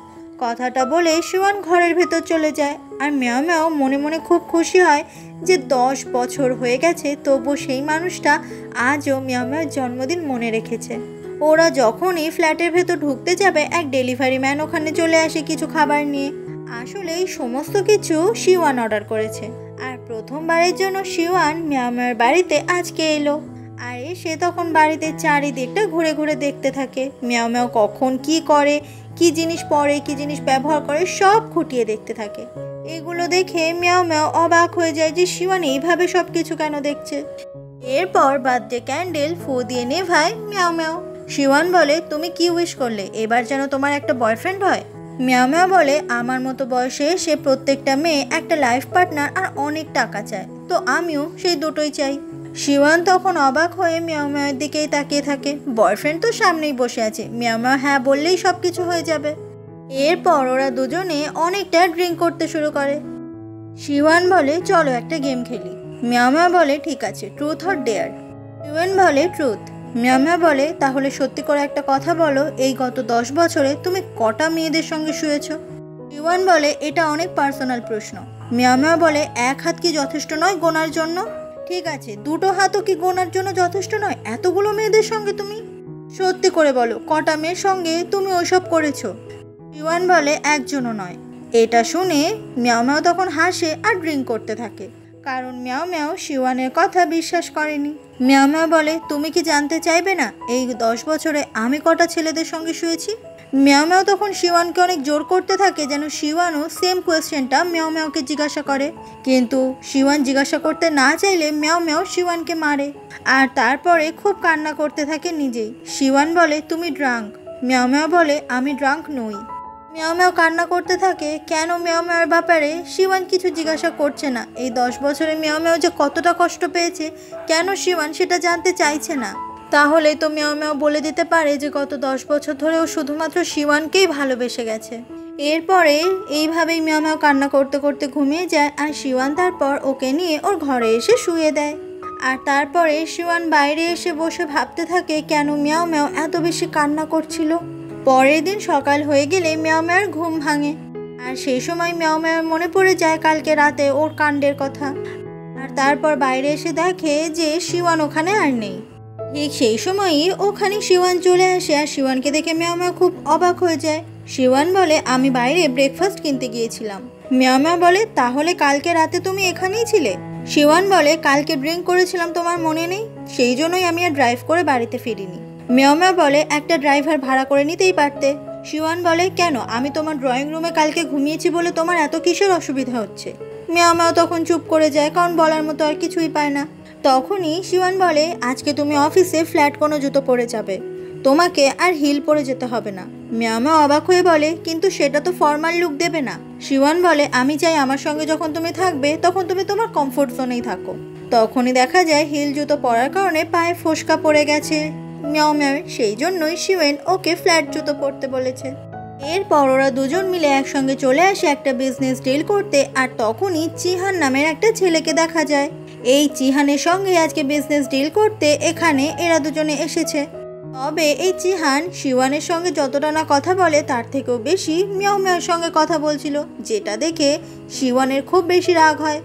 কথাটা বলে শিওয়ান ঘরের ভেতর চলে যায় আর মিয়াওমিয়াও মনে মনে খুব খুশি হয় যে 10 বছর হয়ে গেছে তবু সেই মানুষটা আজও মিয়াওমিয়াওর জন্মদিন মনে রেখেছে। ওরা যখনই ফ্ল্যাটের ভেতর ঢুকতে যাবে এক ডেলিভারি ম্যান ওখানে চলে আসে কিছু খাবার নিয়ে। আসলে এই সমস্ত কিছু শিওয়ান অর্ডার করেছে আর প্রথমবারের জন্য শিওয়ান মিয়াওমিয়াওর বাড়িতে আজকে এলো। আর এসে তখন বাড়িতে চারিদিকটা ঘুরে ঘুরে দেখতে থাকে মিয়াওমিয়াও কখন কি করে কি জিনিস পরে কি জিনিস ব্যবহার করে সব খুঁটিয়ে দেখতে থাকে। এগুলো দেখে মিয়াও মিয়াও অবাক হয়ে যায় যে শিওয়ান এইভাবে সব কিছু কেন দেখছে। এরপর বার্থডে ক্যান্ডেল ফু দিয়ে নেভায় মিয়াও মিয়াও। শিওয়ান বলে, তুমি কি উইশ করলে? এবার যেন তোমার একটা বয়ফ্রেন্ড হয়। মিয়াও মিয়াও বলে, আমার মতো বয়সে সে প্রত্যেকটা মেয়ে একটা লাইফ পার্টনার আর অনেক টাকা চায়, তো আমিও সেই দুটোই চাই। শিওয়ান তখন অবাক হয়ে মিয়াও মিয়াওর দিকেই তাকিয়ে থাকে। বয়ফ্রেন্ড তো সামনেই বসে আছে, মিয়াও মিয়াও হ্যাঁ বললেই সব কিছু হয়ে যাবে। এরপর ওরা দুজনে অনেকটা ড্রিঙ্ক করতে শুরু করে। শিওয়ান বলে, চলো একটা গেম খেলি। মিয়াও মিয়াও বলে, ঠিক আছে, ট্রুথ অর ডেয়ার। শিওয়ান বলে, ট্রুথ। মিয়াও মিয়াও বলে, তাহলে সত্যি করে একটা কথা বলো, এই গত 10 বছরে তুমি কটা মেয়েদের সঙ্গে শুয়েছো? শিওয়ান বলে, এটা অনেক পার্সোনাল প্রশ্ন। মিয়াও মিয়াও বলে, এক হাত কি যথেষ্ট নয় গোনার জন্য? ঠিক আছে, 2টো হাতও কি গোনার জন্য যথেষ্ট নয়? এতগুলো মেয়েদের সঙ্গে তুমি সত্যি করে বলো, কটা মেয়ের সঙ্গে তুমি ওইসব করেছো? শিওয়ান বলে, একজনও নয়। এটা শুনে মিয়াও মিয়াও তখন হাসে আর ড্রিঙ্ক করতে থাকে, কারণ মিয়াও মিয়াও শিওয়ানের কথা বিশ্বাস করেনি। মিয়াও মিয়াও বলে, তুমি কি জানতে চাইবে না এই 10 বছরে আমি কটা ছেলেদের সঙ্গে শুয়েছি? মিয়াও মিয়াও তখন শিওয়ানকে অনেক জোর করতে থাকে যেন শিওয়ানও সেম কোয়েশ্চেনটা মিয়াও মিয়াওকে জিজ্ঞাসা করে, কিন্তু শিওয়ান জিজ্ঞাসা করতে না চাইলে মিয়াও মিয়াও শিওয়ানকে মারে আর তারপরে খুব কান্না করতে থাকে নিজেই। শিওয়ান বলে, তুমি ড্রাঙ্ক। মিয়াও মিয়াও বলে, আমি ড্রাঙ্ক নই। মিয়াও মিয়াও কান্না করতে থাকে, কেন মিয়াও মিয়াওর ব্যাপারে শিওয়ান কিছু জিজ্ঞাসা করছে না। এই 10 বছরে মিয়াও মিয়াও যে কতটা কষ্ট পেয়েছে, কেন শিওয়ান সেটা জানতে চাইছে না? তাহলে তো মিয়াও মিয়াও বলে দিতে পারে যে গত 10 বছর ধরেও শুধুমাত্র শিওয়ানকেই ভালোবেসে গেছে। এরপরে এইভাবেই মিয়াও মিয়াও কান্না করতে করতে ঘুমিয়ে যায় আর শিওয়ান তারপর ওকে নিয়ে ওর ঘরে এসে শুয়ে দেয়। আর তারপরে শিওয়ান বাইরে এসে বসে ভাবতে থাকে কেন মিয়াও মিয়াও এত বেশি কান্না করছিল। পরের দিন সকাল হয়ে গেলে মিয়াও মিয়াওর ঘুম ভাঙে আর সেই সময় মিয়াও মিয়াওর মনে পড়ে যায় কালকে রাতে ওর কাণ্ডের কথা। আর তারপর বাইরে এসে দেখে যে শিওয়ান ওখানে আর নেই। ঠিক সেই সময়ই ওখানে শিওয়ান চলে আসে আর শিওয়ানকে দেখে মিয়াও মিয়াও খুব অবাক হয়ে যায়। শিওয়ান বলে, আমি বাইরে ব্রেকফাস্ট কিনতে গিয়েছিলাম। মিয়াও মিয়াও বলে, তাহলে কালকে রাতে তুমি এখানেই ছিলে? শিওয়ান বলে, কালকে ড্রিঙ্ক করেছিলাম, তোমার মনে নেই? সেই জন্যই আমি আর ড্রাইভ করে বাড়িতে ফিরিনি। মিয়াও মিয়াও বলে, একটা ড্রাইভার ভাড়া করে নিতেই পারতে। শিওয়ান বলে, কেন? আমি তোমার ড্রয়িং রুমে কালকে ঘুমিয়েছি বলে তোমার এত কিসের অসুবিধা হচ্ছে? মিয়াও মিয়াও তখন চুপ করে যায়, কারণ বলার মতো আর কিছুই পায় না। তখনই শিওয়ান বলে, আজকে তুমি অফিসে ফ্ল্যাট কোনো জুতো পরে যাবে, তোমাকে আর হিল পরে যেতে হবে না। মিয়াও মিয়াও অবাক হয়ে বলে, কিন্তু সেটা তো ফর্মাল লুক দেবে না। শিওয়ান বলে, আমি চাই আমার সঙ্গে যখন তুমি থাকবে তখন তুমি তোমার কমফোর্ট জোনেই থাকো। তখনই দেখা যায় হিল জুতো পরার কারণে পায়ে ফোসকা পড়ে গেছে মিয়াও মিয়াও, সেই জন্যই শিওয়ান ওকে ফ্ল্যাট জুতো পরতে বলেছে। এরপর ওরা দুজন মিলে একসঙ্গে চলে আসে একটা বিজনেস ডিল করতে আর তখনই চিহান নামের একটা ছেলেকে দেখা যায়। এই চিহানের সঙ্গে আজকে বিজনেস ডিল করতে এখানে এরা দুজনে এসেছে। তবে এই চিহান শিওয়ানের সঙ্গে যতটা না কথা বলে তার থেকেও বেশি মিয়াও মিয়াওর সঙ্গে কথা বলছিল, যেটা দেখে শিওয়ানের খুব বেশি রাগ হয়।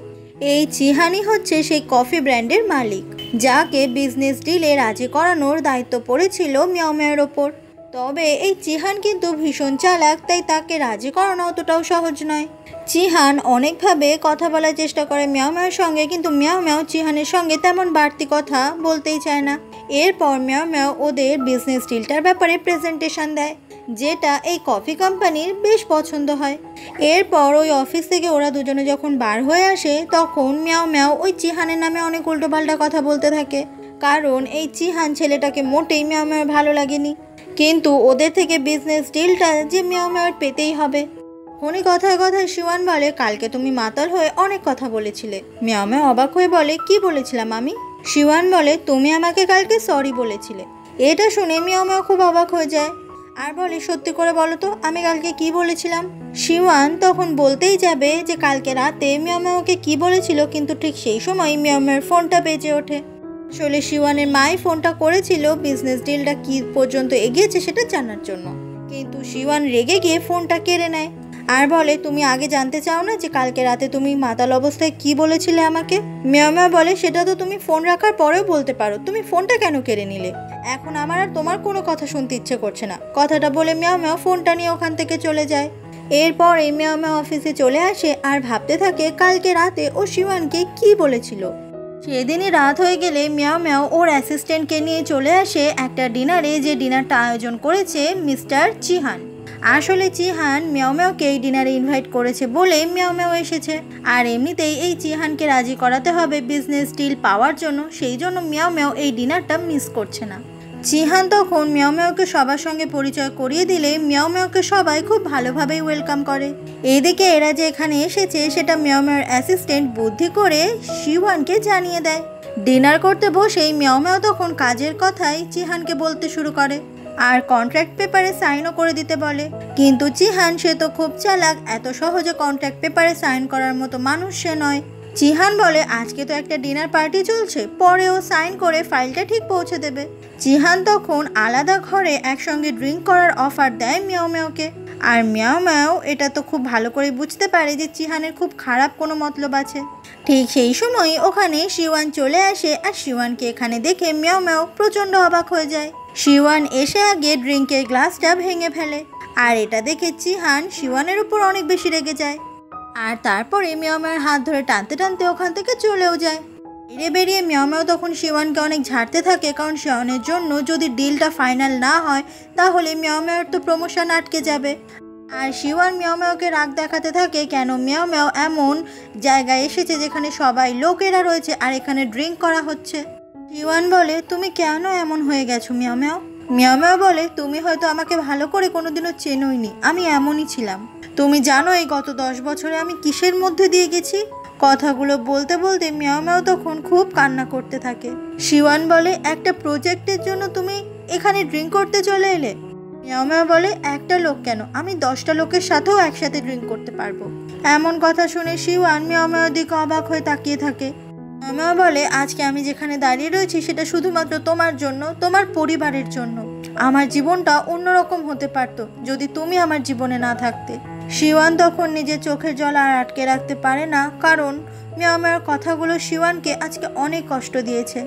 এই চিহানই হচ্ছে সেই কফি ব্র্যান্ডের মালিক, যাকে বিজনেস ডিলে রাজি করানোর দায়িত্ব পড়েছিল মিয়াও মিয়াওর ওপর। তবে এই চিহান কিন্তু ভীষণ চালাক, তাই তাকে রাজি করানো অতটাও সহজ নয়। চিহান অনেকভাবে কথা বলার চেষ্টা করে মিয়াও মিয়াওর সঙ্গে, কিন্তু মিয়াও মিয়াও চিহানের সঙ্গে তেমন বাড়তি কথা বলতেই চায় না। এরপর মিয়াও মিয়াও ওদের বিজনেস ডিলটার ব্যাপারে প্রেজেন্টেশন দেয়, যেটা এই কফি কোম্পানির বেশ পছন্দ হয়। এরপর ওই অফিস থেকে ওরা দুজনে যখন বার হয়ে আসে তখন মিয়াও মিয়াও ওই চিহানের নামে অনেক উল্টোপাল্টা কথা বলতে থাকে, কারণ এই চিহান ছেলেটাকে মোটেই মিয়াও মিয়াওর ভালো লাগেনি। কিন্তু ওদের থেকে বিজনেস ডিলটা যে মিয়াও মিয়াওর পেতেই হবে। উনি কথায় কথায় শিওয়ান বলে, কালকে তুমি মাতাল হয়ে অনেক কথা বলেছিলে। মিয়াও মিয়াও অবাক হয়ে বলে, কি বলেছিলাম আমি? শিওয়ান বলে, তুমি আমাকে কালকে সরি বলেছিলে। এটা শুনে মিয়াও মিয়াও খুব অবাক হয়ে যায় আর বলে, সত্যি করে বলো তো আমি কালকে কি বলেছিলাম? শিওয়ান তখন বলতেই যাবে যে কালকে রাতে মিয়াও মিয়াওকে কি বলেছিল, কিন্তু ঠিক সেই সময় মিয়াও মিয়াওর ফোনটা বেজে ওঠে। আসলে শিওয়ানের মাই ফোনটা করেছিল বিজনেস ডিলটা কি পর্যন্ত এগিয়েছে সেটা জানার জন্য, কিন্তু শিওয়ান রেগে গিয়ে ফোনটা কেড়ে নেয় আর বলে, তুমি আগে জানতে চাও না যে কালকে রাতে তুমি মাতাল অবস্থায় কি বলেছিলে আমাকে? মিয়াও মিয়াও বলে, সেটা তো তুমি ফোন রাখার পরেও বলতে পারো, তুমি ফোনটা কেন কেড়ে নিলে? এখন আমার আর তোমার কোনো কথা শুনতে ইচ্ছে করছে না। কথাটা বলে মিয়াও মিয়াও ফোনটা নিয়ে ওখান থেকে চলে যায়। এরপর এই মিয়াও মিয়াও অফিসে চলে আসে আর ভাবতে থাকে কালকে রাতে ও শিওয়ানকে কি বলেছিল। সেদিনই রাত হয়ে গেলে মিয়াও মিয়াও ওর অ্যাসিস্ট্যান্টকে নিয়ে চলে আসে একটা ডিনারে, যে ডিনারটা আয়োজন করেছে মিস্টার চিহান। আসলে চিহান মিয়াও মিয়াওকে এই ডিনারে ইনভাইট করেছে বলেই মিয়াও মিয়াও এসেছে। আর এমনিতেই এই চিহানকে রাজি করাতে হবে বিজনেস ডিল পাওয়ার জন্য, সেই জন্য মিয়াও মিয়াও এই ডিনারটা মিস করছে না। চিহান তখন মিয়াও মিয়াওকে সবার সঙ্গে পরিচয় করিয়ে দিলে মিয়াও মিয়াওকে সবাই খুব ভালোভাবেই ওয়েলকাম করে। এইদিকে এরা যে এখানে এসেছে সেটা মিয়াও মিয়াওর অ্যাসিস্ট্যান্ট বুদ্ধি করে শিওয়ানকে জানিয়ে দেয়। ডিনার করতে বসেই মিয়াও মিয়াও তখন কাজের কথাই চিহানকে বলতে শুরু করে আর কন্ট্রাক্ট পেপারে সাইনও করে দিতে বলে। কিন্তু চিহান সে তো খুব চালাক, এত সহজে কন্ট্রাক্ট পেপারে সাইন করার মতো মানুষ সে নয়। চিহান বলে আজকে তো একটা ডিনার পার্টি চলছে, পরেও সাইন করে ফাইলটা ঠিক পৌঁছে দেবে। চিহান তখন আলাদা ঘরে একসঙ্গে ড্রিঙ্ক করার অফার দেয় মিয়াও মিয়াওকে। আর মিয়াও মিয়াও এটা তো খুব ভালো করে বুঝতে পারে যে চিহানের খুব খারাপ কোনো মতলব আছে। ঠিক সেই সময় ওখানে শিওয়ান চলে আসে আর শিওয়ানকে এখানে দেখে মিয়াও মিয়াও প্রচণ্ড অবাক হয়ে যায়। শিওয়ান এসে আগে ড্রিঙ্কের গ্লাসটা ভেঙে ফেলে আর এটা দেখে চিহান শিওয়ানের উপর অনেক বেশি রেগে যায়। আর তারপরে মিয়াও মিয়াওর হাত ধরে টানতে টানতে ওখান থেকে চলেও যায়। বেরিয়ে মিয়াও মিয়াও তখন শিওয়ানকে অনেক ঝাড়তে থাকে, কারণ শিওয়ানের জন্য যদি ডিলটা ফাইনাল না হয় তাহলে মিয়াও মিয়াওর তো প্রমোশন আটকে যাবে। আর শিওয়ান মিয়াও মিয়াওকে রাগ দেখাতে থাকে কেন মিয়াও মিয়াও এমন জায়গায় এসেছে যেখানে সবাই লোকেরা রয়েছে আর এখানে ড্রিঙ্ক করা হচ্ছে। শিওয়ান বলে তুমি কেন এমন হয়ে গেছো মিয়াও মিয়াও? মিয়াও মিয়াও বলে তুমি হয়তো আমাকে ভালো করে কোনোদিনও চেনোইনি, আমি এমনই ছিলাম। তুমি জানো এই গত 10 বছরে আমি কিসের মধ্যে দিয়ে গেছি? কথাগুলো বলতে বলতে মিয়াও মিয়াও তখন খুব কান্না করতে থাকে। শিওয়ান বলে একটা প্রজেক্টের জন্য তুমি এখানে ড্রিঙ্ক করতে চলে এলে? মিয়াও মিয়াও বলে একটা লোক কেন, আমি 10টা লোকের সাথেও একসাথে ড্রিঙ্ক করতে পারবো। এমন কথা শুনে শিওয়ান মিয়াও মিয়াওর দিকে অবাক হয়ে তাকিয়ে থাকে। মিয়াও মিয়াও বলে আজকে আমি যেখানে দাঁড়িয়ে রয়েছি সেটা শুধুমাত্র তোমার জন্য, তোমার পরিবারের জন্য। আমার জীবনটা অন্যরকম হতে পারতো যদি তুমি আমার জীবনে না থাকতে। শিওয়ান তখন নিজের চোখের জল আর আটকে রাখতে পারে না, কারণ মিয়াও মিয়াওর কথাগুলো শিওয়ানকে আজকে অনেক কষ্ট দিয়েছে।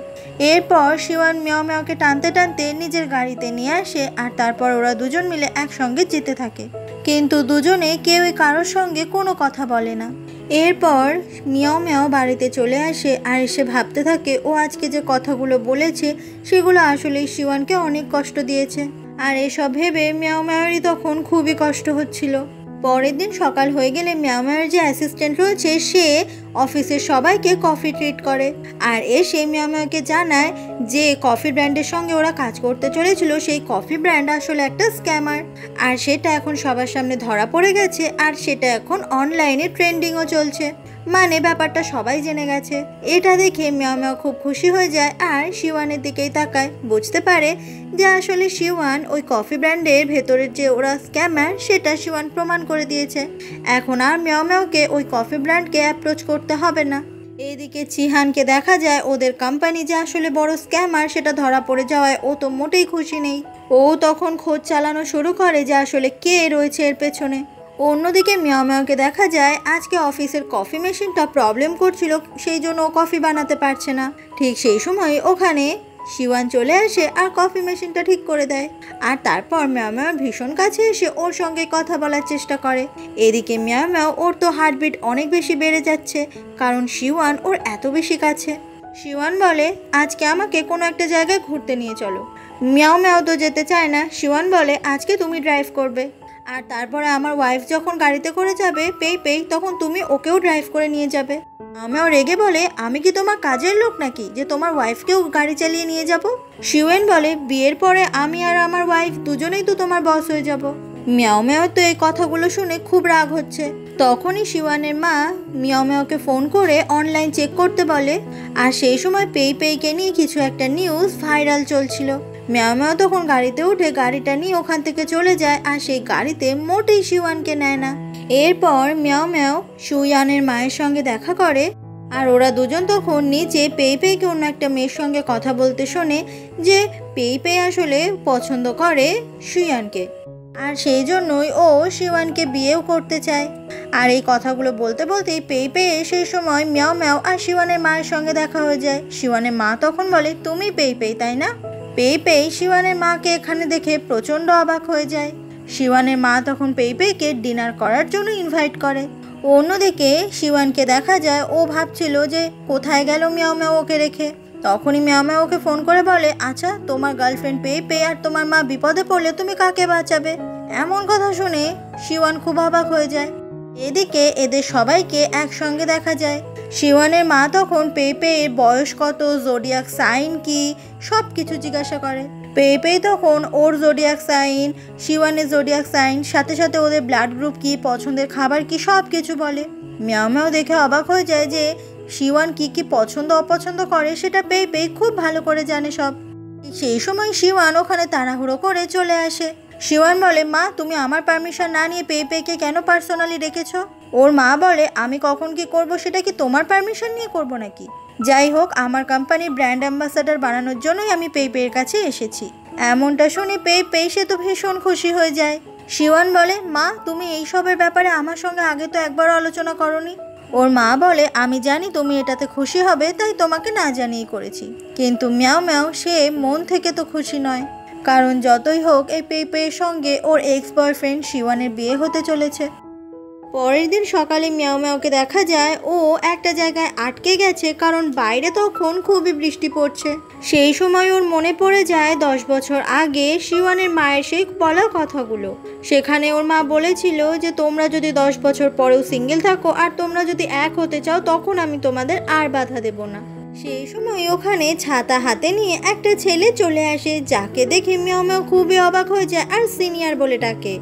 এরপর শিওয়ান মিয়াও মিয়াওকে টানতে টানতে নিজের গাড়িতে নিয়ে আসে আর তারপর ওরা দুজন মিলে একসঙ্গে যেতে থাকে। কিন্তু দুজনে কেউই কারোর সঙ্গে কোনো কথা বলে না। এরপর মিয়াও মিয়াও বাড়িতে চলে আসে আর এসে ভাবতে থাকে ও আজকে যে কথাগুলো বলেছে সেগুলো আসলেই শিওয়ানকে অনেক কষ্ট দিয়েছে। আর এসব ভেবে মিয়াও মিয়াওরই তখন খুবই কষ্ট হচ্ছিল। পরের দিন সকাল হয়ে গেলে মিয়াও মিয়াওর যে অ্যাসিস্ট্যান্ট রয়েছে সে অফিসের সবাইকে কফি ট্রিট করে আর এসে মিয়াও মিয়াওকে জানায় যে কফি ব্র্যান্ডের সঙ্গে ওরা কাজ করতে চলেছিল সেই কফি ব্র্যান্ড আসলে একটা স্ক্যামার আর সেটা এখন সবার সামনে ধরা পড়ে গেছে আর সেটা এখন অনলাইনে ট্রেন্ডিংও চলছে, মানে ব্যাপারটা সবাই জেনে গেছে। এটা দেখে মিয়াও মিয়াও খুব খুশি হয়ে যায় আর শিওয়ানের দিকেই তাকায়, বুঝতে পারে যে আসলে শিওয়ান ওই কফি ব্র্যান্ডের ভেতরের যে ওরা স্ক্যামার সেটা শিওয়ান প্রমাণ করে দিয়েছে। এখন আর মিয়াও মিয়াওকে ওই কফি ব্র্যান্ডকে অ্যাপ্রোচ করতে হবে না। এইদিকে চিহানকে দেখা যায় ওদের কোম্পানি যে আসলে বড় স্ক্যামার সেটা ধরা পড়ে যাওয়ায় ও তো মোটেই খুশি নেই। ও তখন খোঁজ চালানো শুরু করে যে আসলে কে রয়েছে এর পেছনে। অন্যদিকে মিয়াও মিয়াওকে দেখা যায় আজকে অফিসের কফি মেশিনটা প্রবলেম করছিল, সেই জন্য ও কফি বানাতে পারছে না। ঠিক সেই সময় ওখানে শিওয়ান চলে আসে আর কফি মেশিনটা ঠিক করে দেয় আর তারপর মিয়াও মিয়াও ভীষণ কাছে এসে ওর সঙ্গে কথা বলার চেষ্টা করে। এদিকে মিয়াও মিয়াও ওর তো হার্টবিট অনেক বেশি বেড়ে যাচ্ছে, কারণ শিওয়ান ওর এত বেশি কাছে। শিওয়ান বলে আজকে আমাকে কোনো একটা জায়গায় ঘুরতে নিয়ে চলো। মিয়াও মিয়াও তো যেতে চায় না। শিওয়ান বলে আজকে তুমি ড্রাইভ করবে আর তারপরে আমার ওয়াইফ যখন গাড়িতে করে যাবে পেই তখন তুমি ওকেও ড্রাইভ করে নিয়ে যাবে। আমিও রেগে বলে আমি কি তোমার কাজের লোক নাকি যে তোমার ওয়াইফকেও গাড়ি চালিয়ে নিয়ে যাব? শিওয়ান বলে বিয়ের পরে আমি আর আমার ওয়াইফ দুজনেই তো তোমার বস হয়ে যাব। মিয়াও মিয়াও তো এই কথাগুলো শুনে খুব রাগ হচ্ছে। তখনই শিওয়ানের মা মিয়াও মিয়াওকে ফোন করে অনলাইন চেক করতে বলে আর সেই সময় পেইকে নিয়ে কিছু একটা নিউজ ভাইরাল চলছিল। মিয়াও মিয়াও তখন গাড়িতে উঠে গাড়িটা নিয়ে ওখান থেকে চলে যায় আর সেই গাড়িতে মোটেই শিওয়ানকে নেয় না। এরপর মিয়াও মিয়াও শিওয়ানের মায়ের সঙ্গে দেখা করে আর ওরা দুজন তখন নিচে পেইকে অন্য একটা মেয়ের সঙ্গে কথা বলতে শোনে যে পেই আসলে পছন্দ করে শিওয়ানকে আর সেই জন্যই ও শিওয়ানকে বিয়েও করতে চায়। আর এই কথাগুলো বলতে বলতেই পেই সেই সময় মিয়াও মিয়াও আর শিওয়ানের মায়ের সঙ্গে দেখা হয়ে যায়। শিওয়ানের মা তখন বলে তুমি পেই তাই না? পেই শিওয়ানের মাকে এখানে দেখে প্রচণ্ড অবাক হয়ে যায়। শিওয়ানের মা তখন পেইকে ডিনার করার জন্য ইনভাইট করে। অন্যদিকে শিওয়ানকে দেখা যায় ও ভাবছিল যে কোথায় গেল মিয়াও মিয়াও ওকে রেখে। তখনই মিয়াও মিয়াও ওকে ফোন করে বলে আচ্ছা তোমার গার্লফ্রেন্ড পেই আর তোমার মা বিপদে পড়লে তুমি কাকে বাঁচাবে? এমন কথা শুনে শিওয়ান খুব অবাক হয়ে যায়। এদিকে এদের সবাইকে একসঙ্গে দেখা যায়। শিওয়ানের মা তখন পেইপেইয়ের বয়স কত, জোডিয়াক সাইন কি, সব কিছু জিজ্ঞাসা করে। পেইপেই তখন ওর জোডিয়াক সাইন, শিওয়ানের জোডিয়াক সাইন, সাথে সাথে ওদের ব্লাড গ্রুপ কি, পছন্দের খাবার কি, সব কিছু বলে। মিয়াও মিয়াও দেখে অবাক হয়ে যায় যে শিওয়ান কি কি পছন্দ অপছন্দ করে সেটা পেইপেই খুব ভালো করে জানে সব। সেই সময় শিওয়ান ওখানে তাড়াহুড়ো করে চলে আসে। শিওয়ান বলে, মা তুমি আমার পারমিশন না নিয়ে পেইপেইকে কেন পার্সোনালি রেখেছো? ওর মা বলে, আমি কখন কি করব সেটা কি তোমার পারমিশন নিয়ে করব নাকি? যাই হোক, আমার কোম্পানির ব্র্যান্ড অ্যাম্বাসাডার বানানোর জন্যই আমি পেইপেইয়ের কাছে এসেছি। এমনটা শুনে পেইপেই সে তো ভীষণ খুশি হয়ে যায়। শিওয়ান বলে, মা তুমি এইসবের ব্যাপারে আমার সঙ্গে আগে তো একবারও আলোচনা করনি। ওর মা বলে, আমি জানি তুমি এটাতে খুশি হবে, তাই তোমাকে না জানিয়েই করেছি। কিন্তু মিয়াও মিয়াও সে মন থেকে তো খুশি নয়, কারণ যতই হোক এই পেইপেইয়ের সঙ্গে ওর এক্স বয়ফ্রেন্ড শিওয়ানের বিয়ে হতে চলেছে। পরের দিন সকালে মিয়াও মিয়াওকে দেখা যায় ও একটা জায়গায় আটকে গেছে, কারণ বাইরে তখন খুবই বৃষ্টি পড়ছে। সেই সময় ওর মনে পড়ে যায় 10 বছর আগে শিওয়ানের মায়ের সেই বলা কথাগুলো। সেখানে ওর মা বলেছিল যে তোমরা যদি 10 বছর পরেও সিঙ্গেল থাকো আর তোমরা যদি এক হতে চাও তখন আমি তোমাদের আর বাধা দেব না। সেই সময় ওখানে ছাতা হাতে নিয়ে একটা ছেলে চলে আসে, যাকে দেখে মিয়াও মিয়াও খুবই অবাক হয়ে যায় আর সিনিয়র বলে ডাকে।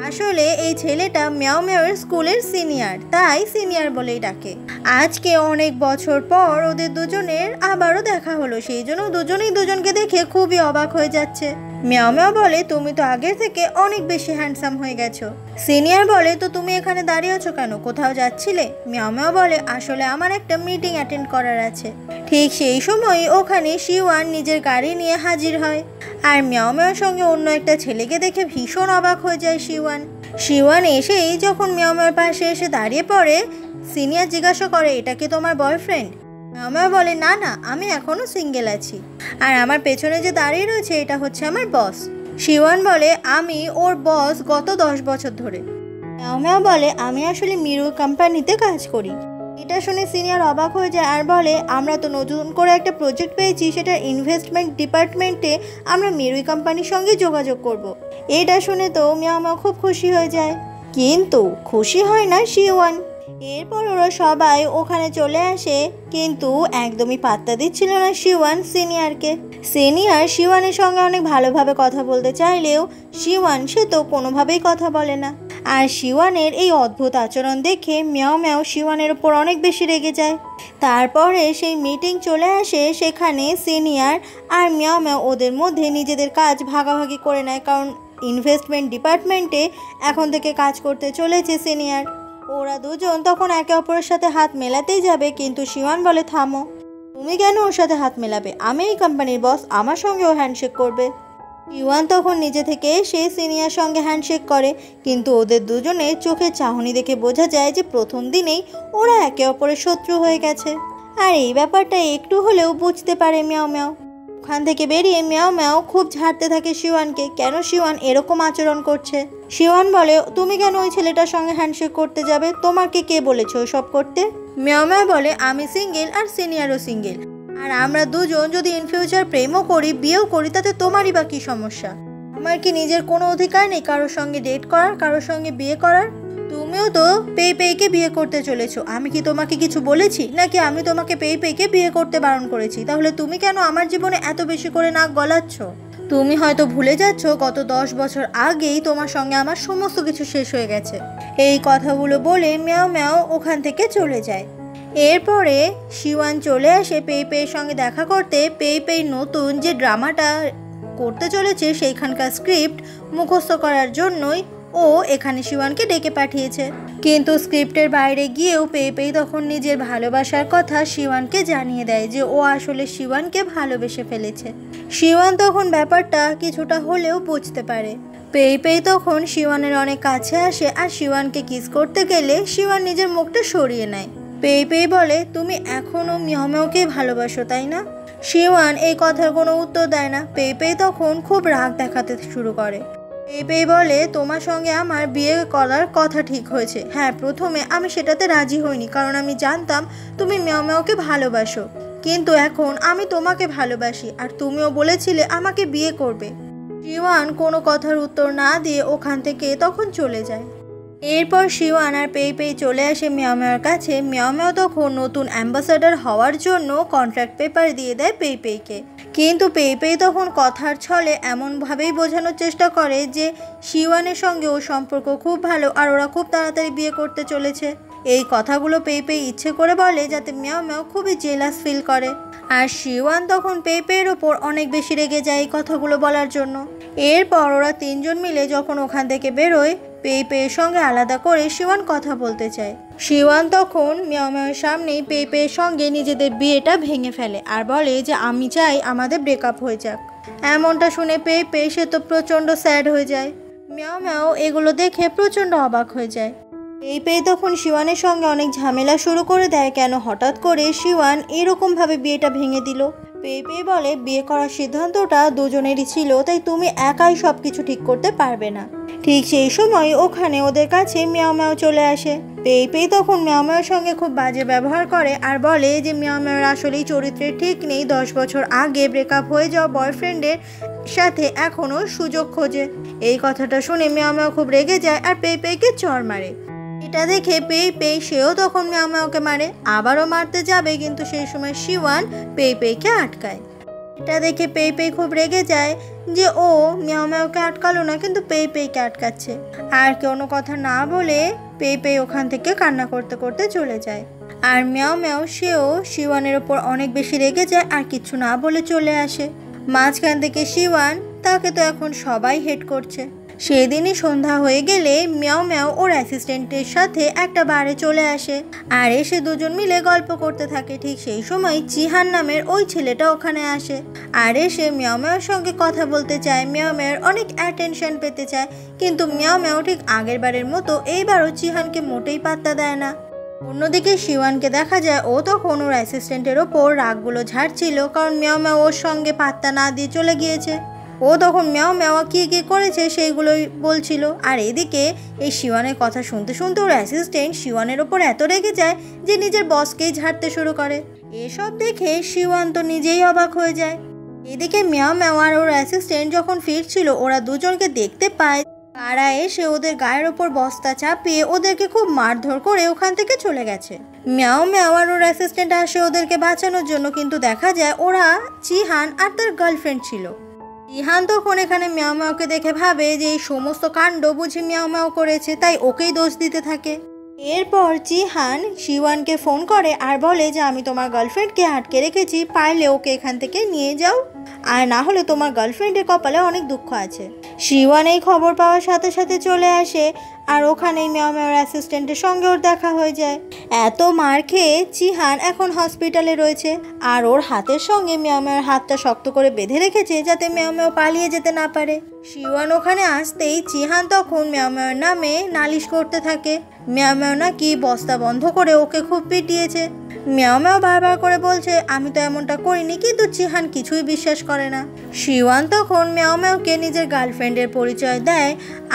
আসলে এই ছেলেটা মিয়াও মিয়াওর স্কুলের সিনিয়র, তাই সিনিয়র বলেই ডাকে। আজকে অনেক বছর পর ওদের দুজনের আবারও দেখা হলো, সেই জন্য দুজনেই দুজনকে দেখে খুবই অবাক হয়ে যাচ্ছে। মিয়াও মিয়াও বলে, তুমি তো আগের থেকে অনেক বেশি হ্যান্ডসাম হয়ে গেছো। সিনিয়র বলে, তো তুমি এখানে দাঁড়িয়ে আছো কেন, কোথাও যাচ্ছিলে? মিয়াও মিয়াও বলে, আসলে আমার একটা মিটিং অ্যাটেন্ড করার আছে। ঠিক সেই সময় ওখানে শিওয়ান নিজের গাড়ি নিয়ে হাজির হয়, আর মিয়াও মিয়াওর সঙ্গে অন্য একটা ছেলেকে দেখে ভীষণ অবাক হয়ে যায় শিওয়ান এসেই যখন মিয়াও মিয়াওর পাশে এসে দাঁড়িয়ে পড়ে, সিনিয়র জিজ্ঞাসা করে, এটা কি তোমার বয়ফ্রেন্ড? মিয়াও মিয়াও বলে, না না, আমি এখনো সিঙ্গেল আছি, আর আমার পেছনে যে দাঁড়িয়ে রয়েছে এটা হচ্ছে আমার বস। শিওয়ান বলে, আমি ওর বস গত 10 বছর ধরে। মিয়াও মিয়াও বলে, আমি আসলে মিরু কোম্পানিতে কাজ করি। এটা শুনে সিনিয়র অবাক হয়ে যায় আর বলে, আমরা তো নতুন করে একটা প্রজেক্ট পেয়েছি, সেটা ইনভেস্টমেন্ট ডিপার্টমেন্টে আমরা মিরুই কোম্পানির সঙ্গে যোগাযোগ করব। এটা শুনে তো মিয়াও মিয়াও খুব খুশি হয়ে যায়, কিন্তু খুশি হয় না শিওয়ান। এরপর ওরা সবাই ওখানে চলে আসে, কিন্তু একদমই পাত্তা দিচ্ছিল না শিওয়ান সিনিয়রকে। সিনিয়র শিওয়ানের সঙ্গে অনেক ভালোভাবে কথা বলতে চাইলেও শিওয়ান সে তো কোনোভাবেই কথা বলে না। আর শিওয়ানের এই অদ্ভুত আচরণ দেখে মিয়াও মিয়াও শিওয়ানের ওপর অনেক বেশি রেগে যায়। তারপরে সেই মিটিং চলে আসে, সেখানে সিনিয়র আর মিয়াও মিয়াও ওদের মধ্যে নিজেদের কাজ ভাগাভাগি করে নেয়, কারণ ইনভেস্টমেন্ট ডিপার্টমেন্টে এখন থেকে কাজ করতে চলেছে সিনিয়র। ওরা দুজন তখন একে অপরের সাথে হাত মেলাতেই যাবে, কিন্তু শিওয়ান বলে, থামো, তুমি কেন ওর সাথে হাত মেলাবে? আমি এই কোম্পানির বস, আমার সঙ্গেও হ্যান্ডশেক করবে। শিওয়ান তখন নিজে থেকে সেই সিনিয়র সঙ্গে হ্যান্ডশেক করে, কিন্তু ওদের দুজনের চোখের চাহনি দেখে বোঝা যায় যে প্রথম দিনেই ওরা একে অপরের শত্রু হয়ে গেছে। আর এই ব্যাপারটা একটু হলেও বুঝতে পারে মিয়াও মিয়াও। ওখান থেকে বেরিয়ে মিয়াও মিয়াও খুব ঝাড়তে থাকে শিওয়ানকে, কেন শিওয়ান এরকম আচরণ করছে। শিওয়ান বলে, তুমি কেন ওই ছেলেটার সঙ্গে হ্যান্ডশেক করতে যাবে? তোমাকে কে বলেছে সব করতে? মিয়াও মিয়াও বলে, আমি সিঙ্গেল আর সিনিয়রও সিঙ্গেল, আর আমরা দুজন যদি ইন ফিউচার প্রেমও করি, বিয়েও করি, তাতে তোমারই বা কী সমস্যা? আমার কি নিজের কোনো অধিকার নেই কারোর সঙ্গে ডেট করার, কারোর সঙ্গে বিয়ে করার? তুমিও তো পেইপেইকে বিয়ে করতে চলেছো, আমি কি তোমাকে কিছু বলেছি নাকি আমি তোমাকে পেইপেইকে বিয়ে করতে বারণ করেছি? তাহলে তুমি কেন আমার জীবনে এত বেশি করে নাক গলাচ্ছ? তুমি হয়তো ভুলে যাচ্ছ গত 10 বছর আগেই তোমার সঙ্গে আমার সমস্ত কিছু শেষ হয়ে গেছে। এই কথাগুলো বলে মিয়াও মিয়াও ওখান থেকে চলে যায়। এরপরে শিওয়ান চলে আসে পেইপেইয়ের সঙ্গে দেখা করতে। পেইপেই নতুন যে ড্রামাটা করতে চলেছে সেইখানকার স্ক্রিপ্ট মুখস্থ করার জন্যই ও এখানে শিওয়ানকে ডেকে পাঠিয়েছে। কিন্তু স্ক্রিপ্টের বাইরে গিয়েও পেইপেই তখন নিজের ভালোবাসার কথা শিওয়ানকে জানিয়ে দেয় যে ও আসলে শিওয়ানকে ভালোবেসে ফেলেছে। শিওয়ান তখন ব্যাপারটা কিছুটা হলেও বুঝতে পারে। পেইপেই তখন শিওয়ানের অনেক কাছে আসে আর শিওয়ানকে কিস করতে গেলে শিওয়ান নিজের মুখটা সরিয়ে নেয়। পেইপেই বলে, তুমি এখনও মিয়াও মিয়াওকে ভালোবাসো তাই না? শিওয়ান এই কথার কোনো উত্তর দেয় না। পেইপেই তখন খুব রাগ দেখাতে শুরু করে। পেইপেই বলে, তোমার সঙ্গে আমার বিয়ে করার কথা ঠিক হয়েছে। হ্যাঁ, প্রথমে আমি সেটাতে রাজি হইনি, কারণ আমি জানতাম তুমি মিয়াও মিয়াওকে ভালোবাসো, কিন্তু এখন আমি তোমাকে ভালোবাসি আর তুমিও বলেছিলে আমাকে বিয়ে করবে। শিওয়ান কোনো কথার উত্তর না দিয়ে ওখান থেকে তখন চলে যায়। এরপর শিওয়ান আর পেই চলে আসে মিয়াও মিয়াওর কাছে। মিয়াও মিয়াও তখন নতুন অ্যাম্বাসাডার হওয়ার জন্য কন্ট্রাক্ট পেপার দিয়ে দেয় পেইকে। কিন্তু পেই তখন কথার ছলে এমনভাবেই বোঝানোর চেষ্টা করে যে শিওয়ানের সঙ্গে ওর সম্পর্ক খুব ভালো আর ওরা খুব তাড়াতাড়ি বিয়ে করতে চলেছে। এই কথাগুলো পেই ইচ্ছে করে বলে যাতে মিয়াও মিয়াও খুবই জেলাস ফিল করে। আর শিওয়ান তখন পেইয়ের ওপর অনেক বেশি রেগে যায় এই কথাগুলো বলার জন্য। এরপর ওরা তিনজন মিলে যখন ওখান থেকে বেরোয়, পেইয়ের সঙ্গে আলাদা করে শিওয়ান কথা বলতে চায়। শিওয়ান তখন মিয়াও মিয়াওর সামনেই পেইয়ের সঙ্গে নিজেদের বিয়েটা ভেঙে ফেলে আর বলে যে আমি চাই আমাদের ব্রেকআপ হয়ে যাক। এমনটা শুনে পেই সে তো প্রচণ্ড স্যাড হয়ে যায়। মিয়াও মিয়াও এগুলো দেখে প্রচণ্ড অবাক হয়ে যায়। পেই তখন শিওয়ানের সঙ্গে অনেক ঝামেলা শুরু করে দেয় কেন হঠাৎ করে শিওয়ান এরকমভাবে বিয়েটা ভেঙে দিল। পেই বলে বিয়ে করার সিদ্ধান্তটা দুজনেরই ছিল, তাই তুমি একাই সব কিছু ঠিক করতে পারবে না। ঠিক সেই সময় ওখানে ওদের কাছে মিয়াও মিয়াও চলে আসে। পেই তখন মিয়াও মিয়াওর সঙ্গে খুব বাজে ব্যবহার করে আর বলে যে মিয়াও মিয়াওর আসলেই চরিত্রের ঠিক নেই, 10 বছর আগে ব্রেকআপ হয়ে যাওয়া বয়ফ্রেন্ডের সাথে এখনও সুযোগ খোঁজে। এই কথাটা শুনে মিয়াও মিয়াও খুব রেগে যায় আর পেইকে চড় মারে। এটা দেখে পেই সেও তখন মিয়াও মিয়াওকে মারে, আবারও মারতে যাবে কিন্তু সেই সময় শিওয়ান পেইকে আটকায়। এটা দেখে পেই খুব রেগে যায় যে ও মিয়াও মিয়াওকে আটকালো না কিন্তু পেইকে আটকাচ্ছে। আর কোনো কথা না বলে পেই ওখান থেকে কান্না করতে করতে চলে যায়। আর মিয়াও মিয়াও সেও শিওয়ানের ওপর অনেক বেশি রেগে যায় আর কিছু না বলে চলে আসে। মাঝখান থেকে শিওয়ান, তাকে তো এখন সবাই হেট করছে। সেদিনই সন্ধ্যা হয়ে গেলে মিয়াও মিয়াও ওর অ্যাসিস্ট্যান্টের সাথে একটা বারে চলে আসে আর এসে দুজন মিলে গল্প করতে থাকে। ঠিক সেই সময় চিহান নামের ওই ছেলেটা ওখানে আসে আর এসে মিয়াও মিয়াওর সঙ্গে কথা বলতে চায়, মিয়াও মিয়াওর অনেক অ্যাটেনশন পেতে চায়। কিন্তু মিয়াও মিয়াও ঠিক আগের বারের মতো এইবারও চিহানকে মোটেই পাত্তা দেয় না। অন্যদিকে শিওয়ানকে দেখা যায় ও তখন ওর অ্যাসিস্ট্যান্টের ওপর রাগগুলো ঝাড়ছিল কারণ মিয়াও মিয়াও ওর সঙ্গে পাত্তা না দিয়ে চলে গিয়েছে। ও তখন মিয়াও মিয়াও কী করেছে সেইগুলোই বলছিল। আর এদিকে এই শিওয়ানের কথা শুনতে শুনতে ওর অ্যাসিস্ট্যান্ট শিওয়ানের ওপর এত রেগে যায় যে নিজের বসকেই ঝাড়তে শুরু করে। এসব দেখে শিওয়ান তো নিজেই অবাক হয়ে যায়। এদিকে মিয়াও মিয়াও আর ওর অ্যাসিস্ট্যান্ট যখন ফিরছিল ওরা দুজনকে দেখতে পায় কারা এসে ওদের গায়ের ওপর বস্তা চাপিয়ে ওদেরকে খুব মারধর করে ওখান থেকে চলে গেছে। মিয়াও মিয়াও আর ওর অ্যাসিস্ট্যান্ট আসে ওদেরকে বাঁচানোর জন্য, কিন্তু দেখা যায় ওরা চিহান আর তার গার্লফ্রেন্ড ছিল। চিহান তখন এখানে মিয়াও মিয়াওকে দেখে ভাবে যে এই সমস্ত কাণ্ড বুঝি মিয়াও মিয়াও করেছে, তাই ওকেই দোষ দিতে থাকে। এরপর চিহান শিওয়ানকে ফোন করে আর বলে যে আমি তোমার গার্লফ্রেন্ডকে আটকে রেখেছি, পারলে ওকে এখান থেকে নিয়ে যাও, আর না হলে তোমার গার্লফ্রেন্ডের কপালে অনেক দুঃখ আছে। শিওয়ান এই খবর পাওয়ার সাথে সাথে চলে আসে আর ওখানেই মিয়াও মিয়াওর অ্যাসিস্ট্যান্টের সঙ্গে ওর দেখা হয়ে যায়। এত মার খেয়ে চিহান এখন হসপিটালে রয়েছে আর ওর হাতের সঙ্গে মিয়াও মিয়াওর হাতটা শক্ত করে বেঁধে রেখেছে যাতে মিয়াও মিয়াও পালিয়ে যেতে না পারে। শিওয়ান ওখানে আসতেই চিহান তখন মিয়াও মিয়াওর নামে নালিশ করতে থাকে। মিয়াও মিয়াও নাকি বস্তা বন্ধ করে ওকে খুব পিটিয়েছে। মিয়াও মিয়াও বারবার করে বলছে আমি তো এমনটা করিনি, কিন্তু চিহান কিছুই বিশ্বাস করে না। শিওয়ান তখন মিয়াও মিয়াওকে নিজের গার্লফ্রেন্ডের পরিচয় দেয়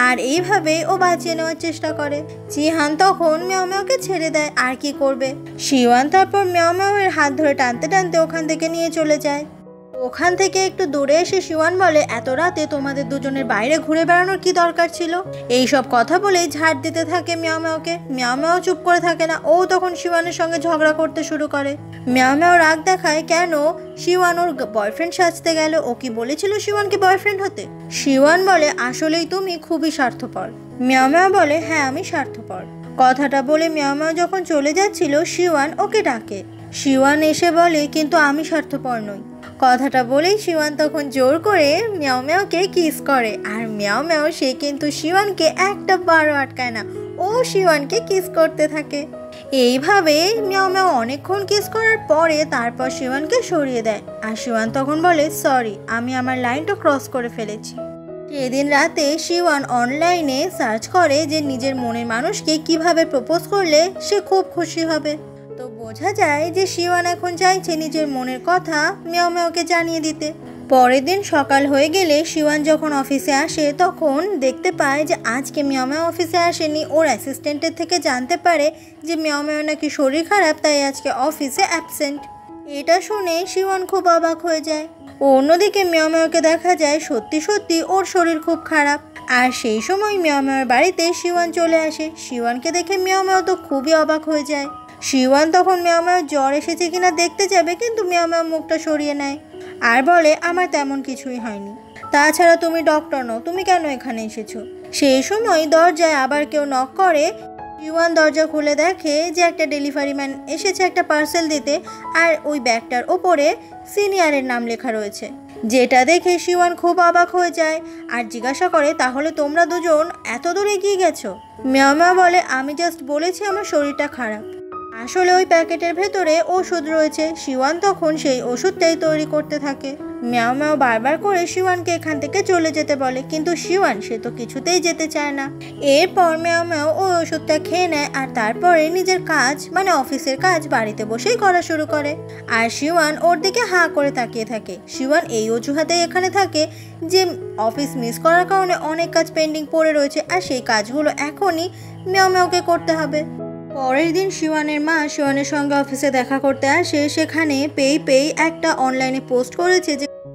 আর এইভাবেই ও বাঁচিয়ে নেওয়ার চেষ্টা করে। চিহান তখন মিয়াও মিয়াওকে ছেড়ে দেয়, আর কি করবে। শিওয়ান তারপর মিয়াও মিয়াওয়ের হাত ধরে টানতে টানতে ওখান থেকে নিয়ে চলে যায়। ওখান থেকে একটু দূরে এসে শিওয়ান বলে এত রাতে তোমাদের দুজনের বাইরে ঘুরে বেড়ানোর কি দরকার ছিল। এই সব কথা বলেই ঝাড় দিতে থাকে মিয়াও মিয়াওকে। মিয়াও মিয়াও চুপ করে থাকে না, ও তখন শিওয়ানের সঙ্গে ঝগড়া করতে শুরু করে। মিয়াও মিয়াও রাগ দেখায় কেন শিওয়ান ওর বয়ফ্রেন্ড সাজতে গেল, ও কি বলেছিল শিওয়ানকে বয়ফ্রেন্ড হতে। শিওয়ান বলে আসলেই তুমি খুবই স্বার্থপর। মিয়াও মিয়াও বলে হ্যাঁ আমি স্বার্থপর। কথাটা বলে মিয়াও মিয়াও যখন চলে যাচ্ছিল শিওয়ান ওকে ডাকে। শিওয়ান এসে বলে কিন্তু আমি স্বার্থপর নই। কথাটা বলেই শিওয়ান তখন জোর করে মিয়াও মিয়াওকে কিস করে আর মিয়াও মিয়াও সে কিন্তু শিওয়ানকে একটা বারও আটকায় না, ও শিওয়ানকে কিস করতে থাকে। এইভাবে মিয়াও মিয়াও অনেকক্ষণ কিস করার পরে তারপর শিওয়ানকে সরিয়ে দেয় আর শিওয়ান তখন বলে সরি আমি আমার লাইনটা ক্রস করে ফেলেছি। সেদিন রাতে শিওয়ান অনলাইনে সার্চ করে যে নিজের মনের মানুষকে কিভাবে প্রপোজ করলে সে খুব খুশি হবে। তো বোঝা যায় যে শিওয়ান এখন চাইছে নিজের মনের কথা মিয়াও মিয়াওকে জানিয়ে দিতে। পরের দিন সকাল হয়ে গেলে শিওয়ান যখন অফিসে আসে তখন দেখতে পায় যে আজকে মিয়াও মিয়াও অফিসে আসেনি। ওর অ্যাসিস্ট্যান্টের থেকে জানতে পারে যে মিয়াও মিয়াও নাকি শরীর খারাপ, তাই আজকে অফিসে অ্যাবসেন্ট। এটা শুনে শিওয়ান খুব অবাক হয়ে যায়। অন্যদিকে মিয়াও মিয়াওকে দেখা যায় সত্যি সত্যি ওর শরীর খুব খারাপ। আর সেই সময় মিয়াও মিয়াওর বাড়িতে শিওয়ান চলে আসে। শিওয়ানকে দেখে মিয়াও মিয়াও তো খুবই অবাক হয়ে যায়। শিওয়ান তখন মিয়াও মিয়াওর জ্বর এসেছে কিনা দেখতে যাবে, কিন্তু মিয়াও মিয়াও মুখটা সরিয়ে নেয় আর বলে আমার তেমন কিছুই হয়নি, তাছাড়া তুমি ডক্টর নও, তুমি কেন এখানে এসেছো। সেই সময় দরজায় আবার কেউ নক করে। শিওয়ান দরজা খুলে দেখে যে একটা ডেলিভারি ম্যান এসেছে একটা পার্সেল দিতে, আর ওই ব্যাগটার ওপরে সিনিয়রের নাম লেখা রয়েছে, যেটা দেখে শিওয়ান খুব অবাক হয়ে যায় আর জিজ্ঞাসা করে তাহলে তোমরা দুজন এত দূর এগিয়ে গেছো। মিয়াও মিয়াও বলে আমি জাস্ট বলেছি আমার শরীরটা খারাপ, আসলে ওই প্যাকেটের ভেতরে ওষুধ রয়েছে। শিওয়ান তখন সেই ওষুধটাই তৈরি করতে থাকে। মিয়াও মিয়াও বারবার করে শিওয়ানকে এখান থেকে চলে যেতে বলে, কিন্তু শিওয়ান সে তো কিছুতেই যেতে চায় না। এরপর মিয়াও মিয়াও ওই ওষুধটা খেয়ে নেয় আর তারপরে নিজের কাজ মানে অফিসের কাজ বাড়িতে বসেই করা শুরু করে। আর শিওয়ান ওর দিকে হাঁ করে তাকিয়ে থাকে। শিওয়ান এই অজুহাতেই এখানে থাকে যে অফিস মিস করার কারণে অনেক কাজ পেন্ডিং পড়ে রয়েছে আর সেই কাজগুলো এখনই মিয়াও মিয়াওকে করতে হবে। পরের দিন শিওয়ানের মা শিওয়ানের সঙ্গে অফিসে দেখা করতে আসে। সেখানে পেই একটা অনলাইনে পোস্ট করেছে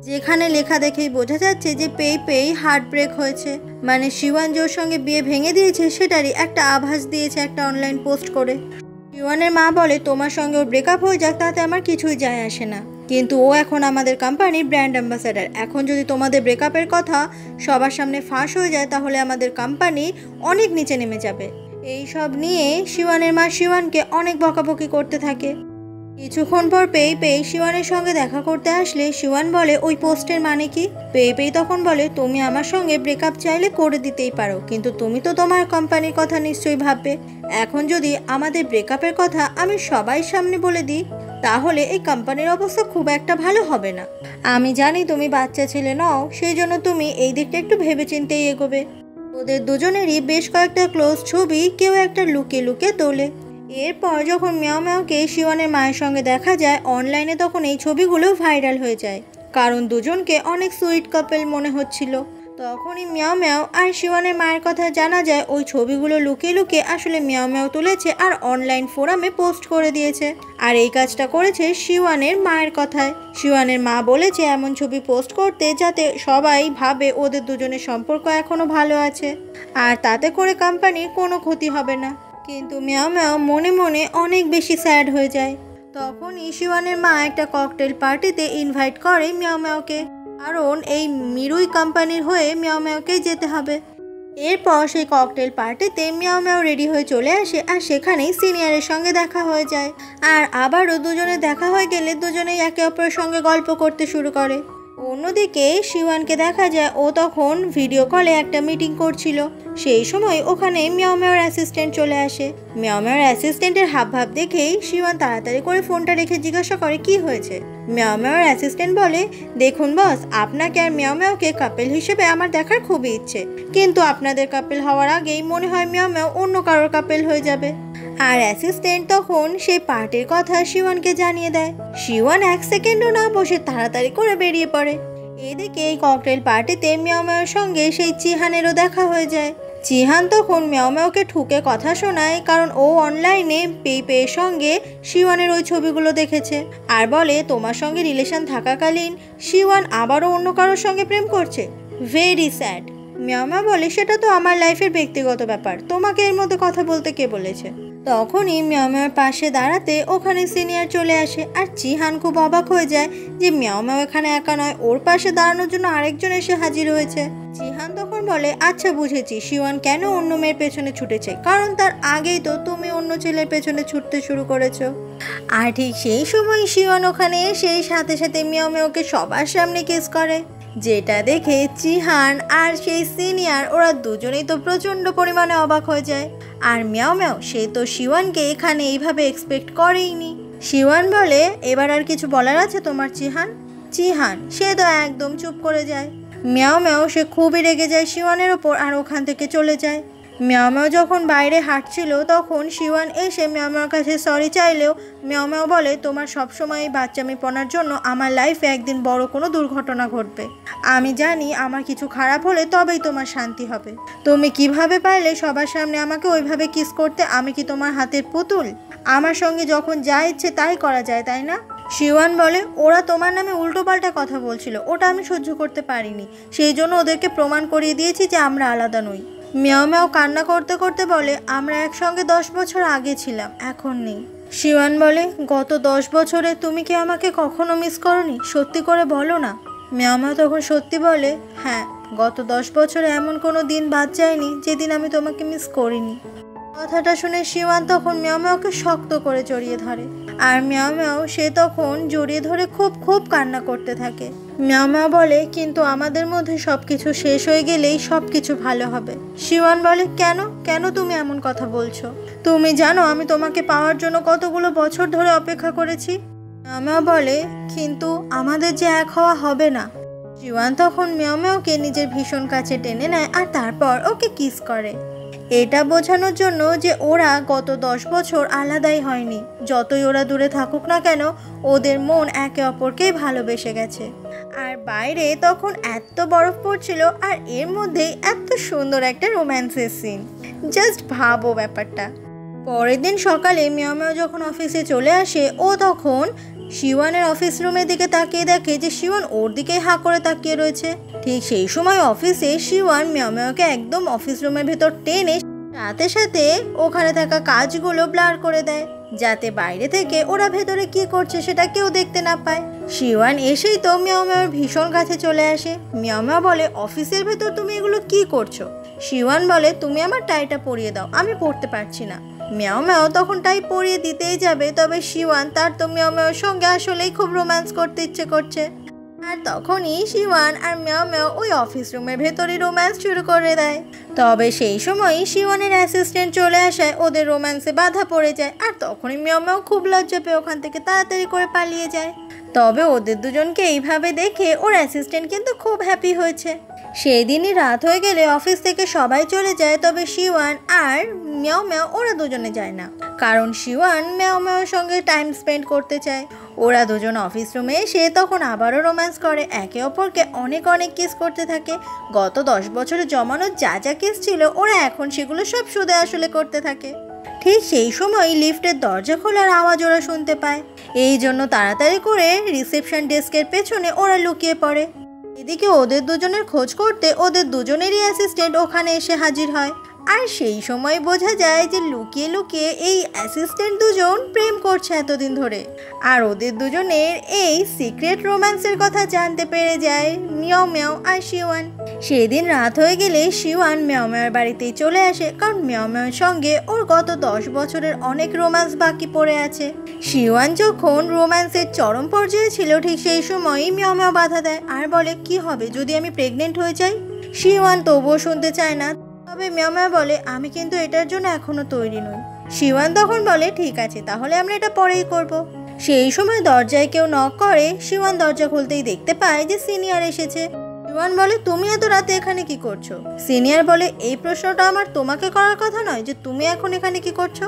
যেখানে লেখা দেখেই বোঝা যাচ্ছে যে পেই হার্ট ব্রেক হয়েছে, মানে শিওয়ান যে ওর সঙ্গে বিয়ে ভেঙে দিয়েছে সেটারই একটা আভাস দিয়েছে একটা অনলাইন পোস্ট করে। শিওয়ানের মা বলে তোমার সঙ্গে ওর ব্রেকআপ হয়ে যাক তাতে আমার কিছুই যায় আসে না, কিন্তু ও এখন আমাদের কোম্পানির ব্র্যান্ড অ্যাম্বাসাডার। এখন যদি তোমাদের ব্রেকআপের কথা সবার সামনে ফাঁস হয়ে যায় তাহলে আমাদের কোম্পানি অনেক নিচে নেমে যাবে। এই সব নিয়ে শিওয়ানের মা শিওয়ানকে অনেক বকাবকি করতে থাকে। কিছুক্ষণ পর পেই শিওয়ানের সঙ্গে দেখা করতে আসলে শিওয়ান বলে ওই পোস্টের মানে কি। পেই তখন বলে তুমি আমার সঙ্গে ব্রেকআপ চাইলে করে দিতেই পারো, কিন্তু তুমি তো তোমার কোম্পানির কথা নিশ্চয়ই ভাববে। এখন যদি আমাদের ব্রেকআপের কথা আমি সবাই সামনে বলে দিই তাহলে এই কোম্পানির অবস্থা খুব একটা ভালো হবে না। আমি জানি তুমি বাচ্চা ছেলে নও, সেই জন্য তুমি এই দিকটা একটু ভেবেচিন্তেই এগোবে। ওদের দুজনেরই বেশ কয়েকটা ক্লোজ ছবি কেউ একটা লুকিয়ে তোলে। এরপর যখন মিয়াও মিয়াওকে শিওয়ানের মায়ের সঙ্গে দেখা যায় অনলাইনে, তখন এই ছবিগুলো ভাইরাল হয়ে যায়, কারণ দুজনকে অনেক সুইট কাপল মনে হচ্ছিল। তখনই মিয়াও মিয়াও আর শিওয়ানের মায়ের কথা জানা যায় ওই ছবিগুলো লুকিয়ে আসলে মিয়াও মিয়াও তুলেছে আর অনলাইন ফোরামে পোস্ট করে দিয়েছে। আর এই কাজটা করেছে শিওয়ানের মায়ের কথায়। শিওয়ানের মা বলেছে এমন ছবি পোস্ট করতে যাতে সবাই ভাবে ওদের দুজনের সম্পর্ক এখনো ভালো আছে আর তাতে করে কোম্পানির কোনো ক্ষতি হবে না। কিন্তু মিয়াও মিয়াও মনে মনে অনেক বেশি স্যাড হয়ে যায়। তখনই শিওয়ানের মা একটা ককটেল পার্টিতে ইনভাইট করে মিয়াও মিয়াওকে, কারণ এই মিরুই কোম্পানির হয়ে মিয়াও মিয়াওকে যেতে হবে। এরপর সেই ককটেল পার্টিতে মিয়াও মিয়াও রেডি হয়ে চলে আসে আর সেখানেই সিনিয়রের সঙ্গে দেখা হয়ে যায়। আর আবারও দুজনে দেখা হয়ে গেলে দুজনেই একে অপরের সঙ্গে গল্প করতে শুরু করে। অন্যদিকে শিওয়ানকে দেখা যায় ও তখন ভিডিও কলে একটা মিটিং করছিল। সেই সময় ওখানে মিয়াও মিয়াওর অ্যাসিস্ট্যান্ট চলে আসে। মিয়াও মিয়াওর অ্যাসিস্ট্যান্টের হাবভাব দেখেই শিওয়ান তাড়াতাড়ি করে ফোনটা রেখে জিজ্ঞাসা করে কি হয়েছে। মিয়াও মিয়াওর অ্যাসিস্ট্যান্ট বলে দেখুন বস, আপনাকে আর মিয়াও মিয়াওকে কাপল হিসেবে আমার দেখার খুবই ইচ্ছে, কিন্তু আপনাদের কাপল হওয়ার আগেই মনে হয় মিয়াও মিয়াও অন্য কারোর কাপল হয়ে যাবে। আর অ্যাসিস্ট্যান্ট তখন সেই পার্টির কথা শিওয়ানকে জানিয়ে দেয়। শিওয়ান এক সেকেন্ডও না বসে তাড়াতাড়ি করে বেরিয়ে পড়ে। এদিকে এই ককটেল পার্টিতে মিয়াও মিয়াওর সঙ্গে সেই চিহানেরও দেখা হয়ে যায়। চিহান তখন মিয়াও মিয়াওকে ঠুকে কথা শোনায়, কারণ ও অনলাইনে পেইয়ের সঙ্গে শিওয়ানের ওই ছবিগুলো দেখেছে আর বলে তোমার সঙ্গে রিলেশন থাকাকালীন শিওয়ান আবারও অন্য কারোর সঙ্গে প্রেম করছে, ভেরি স্যাড। মিয়াও মিয়াও বলে সেটা তো আমার লাইফের ব্যক্তিগত ব্যাপার, তোমাকে এর মধ্যে কথা বলতে কে বলেছে। তখনই মিয়াও মিয়াওর পাশে দাঁড়াতে ওখানে সিনিয়র চলে আসে আর চিহান খুব অবাক হয়ে যায় যে মিয়াও মিয়াও এখানে একা নয়, ওর পাশে দাঁড়ানোর জন্য আরেকজন এসে হাজির হয়েছে। চিহান তখন বলে আচ্ছা বুঝেছি শিওয়ান কেন অন্য মেয়ের পেছনে ছুটেছে, কারণ তার আগেই তো তুমি অন্য ছেলের পেছনে ছুটতে শুরু করেছো। আর ঠিক সেই সময় শিওয়ান ওখানে এসে সাথে সাথে মিয়াও মিয়াওকে সবার সামনে কিস করে, যেটা দেখে চিহান আর সেই সিনিয়র ওরা দুজনেই তো প্রচণ্ড পরিমাণে অবাক হয়ে যায়। আর মিয়াও মিয়াও সে তো শিওয়ানকে এখানে এইভাবে এক্সপেক্ট করেইনি। শিওয়ান বলে এবার আর কিছু বলার আছে তোমার চিহান। চিহান সে তো একদম চুপ করে যায়। মিয়াও মিয়াও সে খুবই রেগে যায় শিওয়ানের ওপর আর ওখান থেকে চলে যায়। মিয়াও মিয়াও যখন বাইরে হাঁটছিল তখন শিওয়ান এসে মিয়াও মিয়াওর কাছে সরি চাইলেও মিয়াও মিয়াও বলে তোমার সবসময় এই বাচ্চামিপনার জন্য আমার লাইফে একদিন বড় কোনো দুর্ঘটনা ঘটবে। আমি জানি আমার কিছু খারাপ হলে তবেই তোমার শান্তি হবে। তুমি কিভাবে পারলে সবার সামনে আমাকে ওইভাবে কিস করতে? আমি কি তোমার হাতের পুতুল? আমার সঙ্গে যখন যা ইচ্ছে তাই করা যায় তাই না? শিওয়ান বলে, ওরা তোমার নামে উল্টোপাল্টা কথা বলছিল, ওটা আমি সহ্য করতে পারিনি, সেই জন্য ওদেরকে প্রমাণ করিয়ে দিয়েছি যে আমরা আলাদা নই। মিয়াও মিয়াও কান্না করতে করতে বলে, আমরা একসঙ্গে 10 বছর আগে ছিলাম, এখন নেই। শিওয়ান বলে, গত 10 বছরে তুমি কি আমাকে কখনো মিস করনি? সত্যি করে বলো না। মিয়াও মিয়াও তখন সত্যি বলে, হ্যাঁ, গত 10 বছরে এমন কোনো দিন বাদ যায়নি যেদিন আমি তোমাকে মিস করিনি। কথাটা শুনে শিওয়ান তখন মিয়াও মিয়াওকে শক্ত করে জড়িয়ে ধরে, আর মিয়াও মিয়াও সে তখন জড়িয়ে ধরে খুব খুব কান্না করতে থাকে। মিয়াও মিয়াও বলে, কিন্তু আমাদের মধ্যে সবকিছু শেষ হয়ে গেলেই সবকিছু ভালো হবে। শিওয়ান বলে, কেন কেন তুমি এমন কথা বলছো? তুমি জানো আমি তোমাকে পাওয়ার জন্য কতগুলো বছর ধরে অপেক্ষা করেছি। মিয়াও মিয়াও বলে, কিন্তু আমাদের যে এক হওয়া হবে না। শিওয়ান তখন মিয়াও মিয়াওকে নিজের ভীষণ কাছে টেনে নেয় আর তারপর ওকে কিস করে, এটা বোঝানোর জন্য যে ওরা গত 10 বছর আলাদাই হয়নি। যতই ওরা দূরে থাকুক না কেন, ওদের মন একে অপরকেই ভালোবেসে গেছে। আর বাইরে তখন এত বরফ পড়ছিল, আর এর মধ্যেই এত সুন্দর একটা রোম্যান্সের সিন। জাস্ট ভাবো ব্যাপারটা। পরের দিন সকালে মিয়াও মিয়াও যখন অফিসে চলে আসে, ও তখন শিওয়ানের অফিস রুমের দিকে তাকিয়ে দেখে যে শিওয়ান ওর দিকেই হাঁ করে তাকিয়ে রয়েছে। ঠিক সেই সময় অফিসে শিওয়ান মিয়াও মিয়াওকে একদম অফিস রুমের ভেতর টেনে সাথে সাথে ওখানে থাকা কাজগুলো ব্লার করে দেয়, যাতে বাইরে থেকে ওরা ভেতরে কি করছে সেটা কেউ দেখতে না পায়। শিওয়ান এসেই তো মিয়াও মিয়াওর ভীষণ কাছে চলে আসে। মিয়াও মিয়াও বলে, অফিসের ভেতর তুমি এগুলো কি করছো? শিওয়ান বলে, তুমি আমার টাইটা পরিয়ে দাও, আমি পরতে পারছি না। মিয়াও মিয়াও তখন টাই পরিয়ে দিতেই যাবে, তবে শিওয়ান তার তো মিয়াও মিয়াওর সঙ্গে আসলেই খুব রোম্যান্স করতে ইচ্ছে করছে। আর তখনই শিওয়ান আর মিয়াও মিয়াও ওই অফিস রুমের ভেতরই রোম্যান্স শুরু করে দেয়। তবে সেই সময়ই শিওয়ানের অ্যাসিস্ট্যান্ট চলে আসায় ওদের রোম্যান্সে বাধা পড়ে যায়, আর তখনই মিয়াও মিয়াও খুব লজ্জা পেয়ে ওখান থেকে তাড়াতাড়ি করে পালিয়ে যায়। তবে ওদের দুজনকে এইভাবে দেখে ওর অ্যাসিস্ট্যান্ট কিন্তু খুব হ্যাপি হয়েছে। সেই দিনই রাত হয়ে গেলে অফিস থেকে সবাই চলে যায়, তবে শিওয়ান আর মিয়াও মিয়াও ওরা দুজনে যায় না, কারণ শিওয়ান মিয়াও মিয়াওর সঙ্গে টাইম স্পেন্ড করতে চায়। ওরা দুজন অফিস রুমে এসে তখন আবারও রোম্যান্স করে, একে অপরকে অনেক অনেক কিস করতে থাকে। গত 10 বছরে জমানো যা যা কিস ছিল ওরা এখন সেগুলো সব সুদে আসলে করতে থাকে। ঠিক সেই সময় লিফটের দরজা খোলার আওয়াজ ওরা শুনতে পায়, এই জন্য তাড়াতাড়ি করে রিসেপশন ডেস্কের পেছনে ওরা লুকিয়ে পড়ে। এদিকে ওদের দুজনের খোঁজ করতে ওদের দুজনেরই অ্যাসিস্ট্যান্ট ওখানে এসে হাজির হয়, আর সেই সময় বোঝা যায় যে লুকিয়ে লুকিয়ে এই অ্যাসিস্ট্যান্ট দুজন প্রেম করছে এতদিন ধরে। আর ওদের দুজনের এই সিক্রেট রোম্যান্সের কথা জানতে পেরে যায় মিয়াও মিয়াও আর শিওয়ান। সেদিন রাত হয়ে গেলে শিওয়ান মিয়াও মিয়াওর বাড়িতেই চলে আসে, কারণ মিয়াও মিয়াওর সঙ্গে ওর গত 10 বছরের অনেক রোম্যান্স বাকি পড়ে আছে। শিওয়ান যখন রোম্যান্সের চরম পর্যায়ে ছিল, ঠিক সেই সময়ই মিয়াও মিয়াও বাধা দেয় আর বলে, কি হবে যদি আমি প্রেগনেন্ট হয়ে যাই? শিওয়ান তবুও শুনতে চায় না, তবে মিয়াও মিয়াও বলে, আমি কিন্তু এটার জন্য এখনো তৈরি নই। শিওয়ান তখন বলে, ঠিক আছে, তাহলে আমরা এটা পরেই করব। সেই সময় দরজায় কেউ নক করে। শিওয়ান দরজা খুলতেই দেখতে পায় যে সিনিয়র এসেছে। শিওয়ান বলে, তুমি এত রাতে এখানে কি করছো? সিনিয়র বলে, এই প্রশ্নটা আমার তোমাকে করার কথা নয় যে তুমি এখন এখানে কি করছো।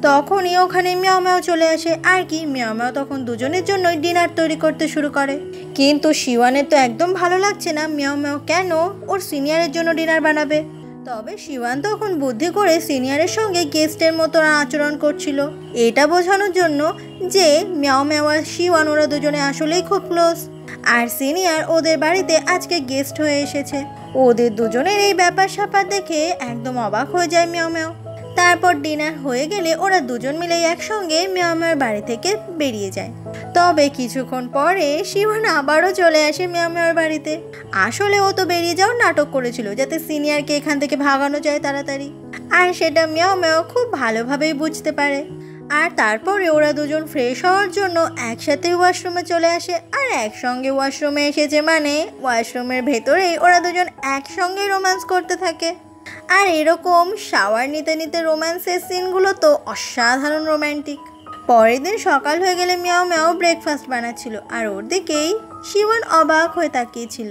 তখনই ওখানে মিয়াও মিয়াও চলে আসে, আর কি মিয়াও মিয়াও তখন দুজনের জন্যই ডিনার তৈরি করতে শুরু করে। কিন্তু শিওয়ানের তো একদম ভালো লাগছে না মিয়াও মিয়াও কেন ওর সিনিয়রের জন্য ডিনার বানাবে। তবে শিওয়ান তখন বুদ্ধি করে সিনিয়রের সঙ্গে গেস্টের মতো আচরণ করছিল, এটা বোঝানোর জন্য যে মিয়াও মিয়াও আর শিওয়ান ওরা দুজনে আসলেই খুব ক্লোজ, আর সিনিয়র ওদের বাড়িতে আজকে গেস্ট হয়ে এসেছে। ওদের দুজনের এই ব্যাপার স্যাপার দেখে একদম অবাক হয়ে যায় মিয়াও মিয়াও। তারপর ডিনার হয়ে গেলে ওরা দুজন মিলে একসঙ্গে মিয়াও মিয়াওর বাড়ি থেকে বেরিয়ে যায়। তবে কিছুক্ষণ পরে শিওয়ান আবারও চলে আসে মিয়াও মিয়াওর বাড়িতে। আসলে ও তো বেরিয়ে যাওয়ার নাটক করেছিল যাতে সিনিয়রকে এখান থেকে ভাগানো যায় তাড়াতাড়ি, আর সেটা মিয়াও মিয়াও খুব ভালোভাবেই বুঝতে পারে। আর তারপরে ওরা দুজন ফ্রেশ হওয়ার জন্য একসাথে ওয়াশরুমে চলে আসে, আর একসঙ্গে ওয়াশরুমে এসেছে মানে ওয়াশরুমের ভেতরেই ওরা দুজন একসঙ্গে রোম্যান্স করতে থাকে। আর এরকম শাওয়ার নিতে নিতে রোম্যান্সের সিনগুলো তো অসাধারণ রোম্যান্টিক। পরের দিন সকাল হয়ে গেলে মিয়াও মিয়াও ব্রেকফাস্ট বানাচ্ছিল, আর ওর দিকেই শিওয়ান অবাক হয়ে তাকিয়েছিল,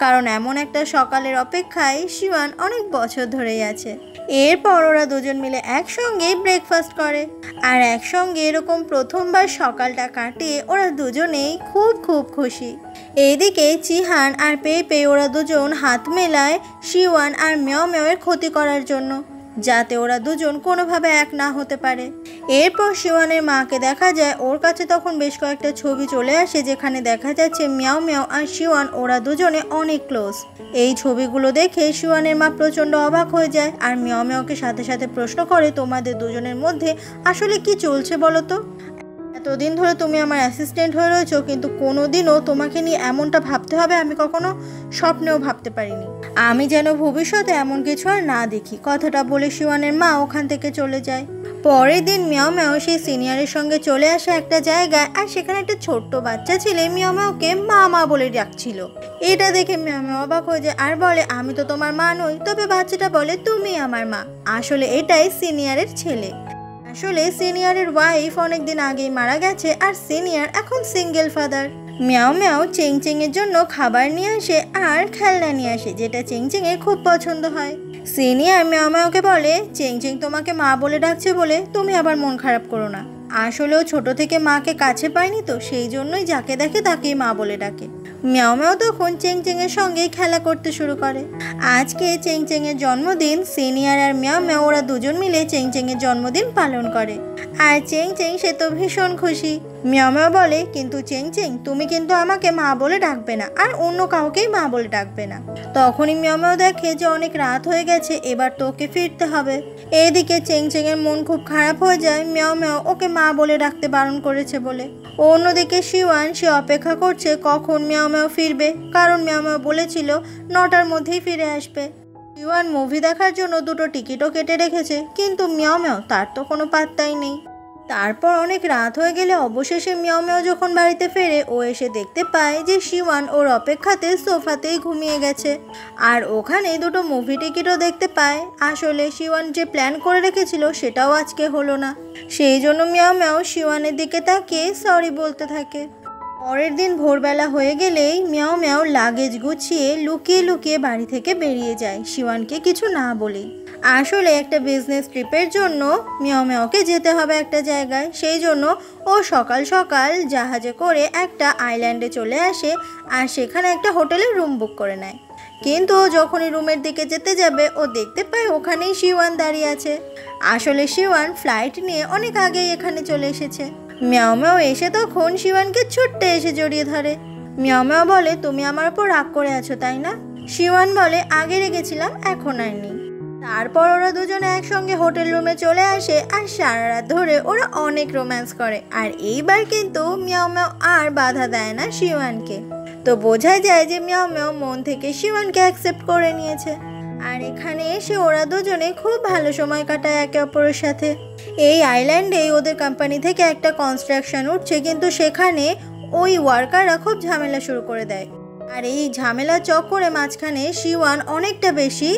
কারণ এমন একটা সকালের অপেক্ষায় শিওয়ান অনেক বছর ধরেই আছে। এরপর ওরা দুজন মিলে একসঙ্গে ব্রেকফাস্ট করে, আর একসঙ্গে এরকম প্রথমবার সকালটা কাটিয়ে ওরা দুজনেই খুব খুব খুশি। এইদিকে চিহান আর পেপে ওরা দুজন হাত মেলায় শিওয়ান আর মিয়াও মিয়াওয়ের ক্ষতি করার জন্য। যাতে ওরা দুজন কোনোভাবে এক না হতে পারে। এরপর শিওয়ানের মাকে দেখা যায়, ওর কাছে তখন বেশ কয়েকটা ছবি চলে আসে যেখানে দেখা যাচ্ছে মিয়াও মিয়াও আর শিওয়ান ওরা দুজনে অনেক ক্লোজ। এই ছবিগুলো দেখে শিওয়ানের মা প্রচণ্ড অবাক হয়ে যায় আর মিয়াও মিয়াওকে সাথে সাথে প্রশ্ন করে, তোমাদের দুজনের মধ্যে আসলে কি চলছে বলো তো? এতদিন ধরে তুমি আমার অ্যাসিস্ট্যান্ট হয়ে রয়েছো, কিন্তু কোনোদিনও তোমাকে নিয়ে এমনটা ভাবতে হবে আমি কখনো স্বপ্নেও ভাবতে পারিনি। আমি যেন ভবিষ্যতে এমন কিছু আর না দেখি। কথাটা বলে শিওয়ানের মা ওখান থেকে চলে যায়। পরের দিন মিয়াও মিয়াও সেই সিনিয়রের সঙ্গে চলে আসে একটা জায়গায়, আর সেখানে একটা ছোট্ট বাচ্চা ছেলে মিয়াও মিয়াওকে মা মা বলে ডাকছিল। এটা দেখে মিয়াও মিয়াও অবাক হয়ে যায় আর বলে, আমি তো তোমার মা নই। তবে বাচ্চাটা বলে, তুমি আমার মা। আসলে এটাই সিনিয়রের ছেলে। আসলে সিনিয়রের ওয়াইফ অনেকদিন আগেই মারা গেছে আর সিনিয়র এখন সিঙ্গেল ফাদার। মিয়াও মিয়াও চেংচেং এর জন্য খাবার নিয়ে আসে আর খেলনা নিয়ে আসে, যেটা চেংচেং এর খুব পছন্দ হয়। সিনিয়র মিয়াও মিয়াওকে বলে, চেংচেং তোমাকে মা বলে ডাকছে বলে তুমি আবার মন খারাপ করো না। আসলেও ছোট থেকে মাকে কাছে পায়নি তো, সেই জন্যই যাকে দেখে তাকেই মা বলে ডাকে। মিয়াও মিয়াও তখন চেংচেং এর সঙ্গে খেলা করতে শুরু করে। আজকে চেংচেং এর জন্মদিন। সিনিয়র আর মিয়াও মিয়াও ওরা দুজন মিলে চেংচেং এর জন্মদিন পালন করে। আর চেংচেং সে তো ভীষণ খুশি। মিয়াও মিয়াও বলে, কিন্তু চেংচেং তুমি কিন্তু আমাকে মা বলে ডাকবে না আর অন্য কাউকেই মা বলে ডাকবে না। তখনই মিয়াও মিয়াও দেখে যে অনেক রাত হয়ে গেছে, এবার তো ওকে ফিরতে হবে। এইদিকে চেংচেং এর মন খুব খারাপ হয়ে যায় মিয়াও মিয়াও ওকে মা বলে ডাকতে বারণ করেছে বলে। অন্যদিকে শিওয়ান সে অপেক্ষা করছে কখন মিয়াও মিয়াও ফিরবে, কারণ মিয়াও মিয়াও বলেছিল 9টার মধ্যেই ফিরে আসবে। শিওয়ান মুভি দেখার জন্য 2টো টিকিটও কেটে রেখেছে, কিন্তু মিয়াও মিয়াও তার তো কোনো পাত্তাই নেই। তারপর অনেক রাত হয়ে গেলে অবশেষে মিয়াও মিয়াও যখন বাড়িতে ফেরে, ও এসে দেখতে পায় যে শিওয়ান ওর অপেক্ষাতে সোফাতেই ঘুমিয়ে গেছে। আর ওখানে 2টো মুভি টিকিটও দেখতে পায়। আসলে শিওয়ান যে প্ল্যান করে রেখেছিল সেটাও আজকে হলো না। সেই জন্য মিয়াও মিয়াও শিওয়ানের দিকে তাকিয়ে সরি বলতে থাকে। পরের দিন ভোরবেলা হয়ে গেলেই মিয়াও মিয়াও লাগেজ গুছিয়ে লুকিয়ে লুকিয়ে বাড়ি থেকে বেরিয়ে যায়, শিওয়ানকে কিছু না বলেই। আসলে একটা বিজনেস ট্রিপের জন্য মিয়াও মিয়াওকে যেতে হবে একটা জায়গায়, সেই জন্য ও সকাল সকাল জাহাজে করে একটা আইল্যান্ডে চলে আসে আর সেখানে একটা হোটেলের রুম বুক করে নেয়। কিন্তু ও যখনই রুমের দিকে যেতে যাবে, ও দেখতে পায় ওখানেই শিওয়ান দাঁড়িয়ে আছে। আসলে শিওয়ান ফ্লাইট নিয়ে অনেক আগেই এখানে চলে এসেছে। মিয়াও মিয়াও এসে তখন শিওয়ানকে ছুট্টে এসে জড়িয়ে ধরে। মিয়াও মিয়াও বলে, তুমি আমার উপর রাগ করে আছো তাই না? শিওয়ান বলে, আগে রেগেছিলাম, এখন আর নেই। তারপর ওরা দুজনে একসঙ্গে হোটেল রুমে চলে আসে আর সারা রাত ধরে ওরা অনেক রোম্যান্স করে। আর এইবার কিন্তু মিয়াও মিয়াও আর বাধা দেয় না শিওয়ানকে। তো বোঝা যায় যে মিয়াও মিয়াও মন থেকে শিওয়ানকে অ্যাকসেপ্ট করে নিয়েছে। আর এখানে এসে ওরা দুজনে খুব ভালো সময় কাটায় একে অপরের সাথে। এই আইল্যান্ডে ওদের কোম্পানি থেকে একটা কনস্ট্রাকশন উঠছে, কিন্তু সেখানে ওই ওয়ার্কাররা খুব ঝামেলা শুরু করে দেয়। আর এই ঝামেলা চক্করে মাঝখানে শিওয়ান অনেকটা বেশি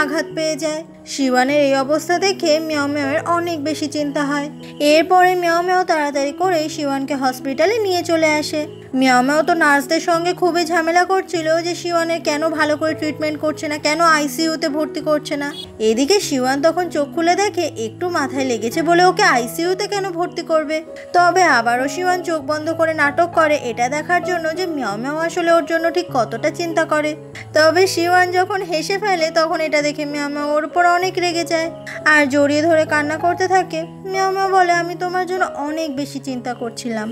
আঘাত পেয়ে যায়। শিওয়ানের এই অবস্থা দেখে মিয়াও মিয়াওয়ের অনেক বেশি চিন্তা হয়। এরপরে মিয়াও মিয়াও তাড়াতাড়ি করে শিওয়ানকে হসপিটালে নিয়ে চলে আসে। মিয়াও মিয়াও তো নার্সদের সঙ্গে খুবই ঝামেলা করছিল যে শিওয়ানের কেন ভালো করে ট্রিটমেন্ট করছে না, কেন আইসিইউতে ভর্তি করছে না। এদিকে শিওয়ান তখন চোখ খুলে দেখে একটু মাথায় লেগেছে বলে ওকে আইসিইউতে কেন ভর্তি করবে। তবে আবারও শিওয়ান চোখ বন্ধ করে নাটক করে এটা দেখার জন্য যে মিয়াও মিয়াও আসলে ওর জন্য ঠিক কতটা চিন্তা করে। তবে শিওয়ান যখন হেসে ফেলে তখন এটা দেখে মিয়াও মিয়াও ওর উপর অনেক রেগে যায় আর জড়িয়ে ধরে কান্না করতে থাকে। মিয়াও মিয়াও বলে, আমি তোমার জন্য অনেক বেশি চিন্তা করছিলাম।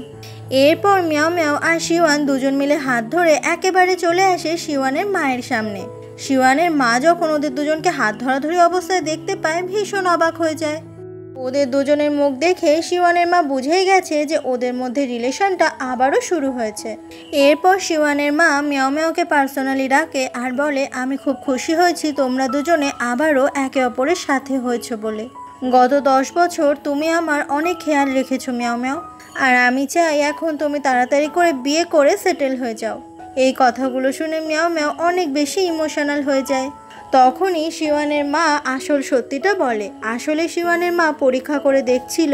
এরপর মিয়াও মিয়াও আর শিওয়ান দুজন মিলে হাত ধরে একেবারে চলে আসে শিওয়ানের মায়ের সামনে। শিওয়ানের মা যখন ওদের দুজনকে হাত ধরাধরি অবস্থায় দেখতে পায় ভীষণ অবাক হয়ে যায়। ওদের দুজনের মুখ দেখে শিওয়ানের মা বুঝেই গেছে যে ওদের মধ্যে রিলেশনটা আবারও শুরু হয়েছে। এরপর শিওয়ানের মা মিয়াও মিয়াওকে পার্সোনালি ডাকে আর বলে, আমি খুব খুশি হয়েছি তোমরা দুজনে আবারও একে অপরের সাথে হয়েছো বলে। গত 10 বছর তুমি আমার অনেক খেয়াল রেখেছো মিয়াও মিয়াও, আর আমি চাই এখন তুমি তাড়াতাড়ি করে বিয়ে করে সেটেল হয়ে যাও। এই কথাগুলো শুনে মিয়াও মিয়াও অনেক বেশি ইমোশনাল হয়ে যায়। তখনই শিওয়ানের মা আসল সত্যিটা বলে। আসলে শিওয়ানের মা পরীক্ষা করে দেখছিল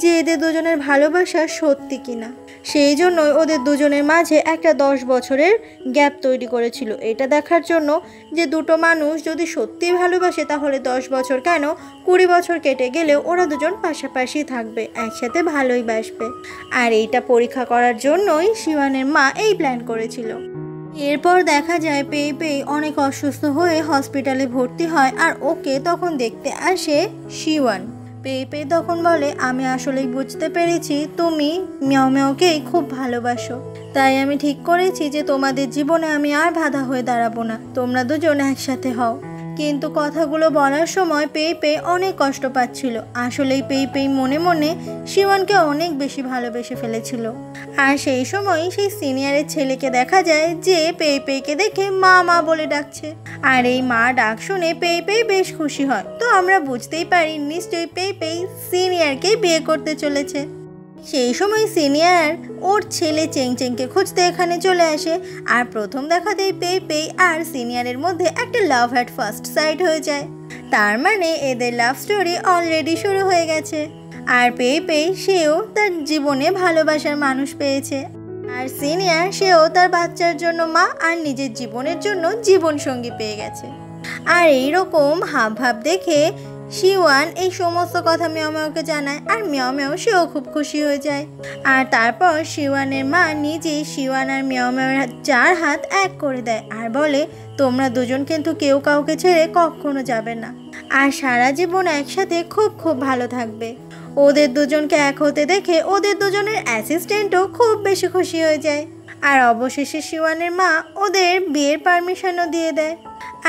যে এদের দুজনের ভালোবাসা সত্যি কিনা। সেই জন্যই ওদের দুজনের মাঝে একটা 10 বছরের গ্যাপ তৈরি করেছিল, এটা দেখার জন্য যে দুটো মানুষ যদি সত্যি ভালোবাসে তাহলে 10 বছর কেন 20 বছর কেটে গেলেও ওরা দুজন পাশাপাশি থাকবে, একসাথে ভালোই বাসবে। আর এইটা পরীক্ষা করার জন্যই শিওয়ানের মা এই প্ল্যান করেছিল। এরপর দেখা যায় পেই পেই অনেক অসুস্থ হয়ে হসপিটালে ভর্তি হয় আর ওকে তখন দেখতে আসে শিওয়ান। পেই পেই তখন বলে, আমি আসলেই বুঝতে পেরেছি তুমি মিয়াও মিয়াওকেই খুব ভালোবাসো, তাই আমি ঠিক করেছি যে তোমাদের জীবনে আমি আর বাধা হয়ে দাঁড়াবো না, তোমরা দুজন একসাথে হও। কিন্তু কথাগুলো বলার সময় পেই পেই অনেক কষ্ট পাচ্ছিল। আসলেই পেই পেই মনে মনে শিওয়ানকে অনেক বেশি ভালোবেসে ফেলেছিল। আর সেই সময় সেই সিনিয়রের ছেলেকে দেখা যায় যে পেই পেইকে দেখে মা মা বলে ডাকছে। আর এই মা ডাক শুনে পেই পেই বেশ খুশি হয়। তো আমরা বুঝতেই পারি নিশ্চয়ই পেই পেই সিনিয়রকেই বিয়ে করতে চলেছে। সেই সময় সিনিয়র ওর ছেলে চেং চেংকে খুঁজতে এখানে চলে আসে। আর প্রথম দেখাতেই পেই পেই আর সিনিয়রের মধ্যে একটা লাভ অ্যাট ফার্স্ট সাইট হয়ে যায়। তার মানে এদের লাভ স্টোরি অলরেডি শুরু হয়ে গেছে। আর পেই পেই সেও তার জীবনে ভালোবাসার মানুষ পেয়েছে। আর সিনিয়র সেও তার বাচ্চার জন্য মা আর নিজের জীবনের জন্য জীবনসঙ্গী পেয়ে গেছে। আর এইরকম হাব ভাব দেখে শিওয়ান এই সমস্ত কথা মিয়াও মিয়াওকে জানায়। আর মিয়াও মিয়াও সেও খুব খুশি হয়ে যায়। আর তারপর শিওয়ানের মা নিজেই শিওয়ান আর মিয়াও মিয়াওর 4 হাত এক করে দেয় আর বলে, তোমরা দুজন কিন্তু কেউ কাউকে ছেড়ে কখনো যাবে না, আর সারা জীবন একসাথে খুব খুব ভালো থাকবে। ওদের দুজনকে এক হতে দেখে ওদের দুজনের অ্যাসিস্ট্যান্টও খুব বেশি খুশি হয়ে যায়। আর অবশেষে শিওয়ানের মা ওদের বিয়ের পারমিশনও দিয়ে দেয়।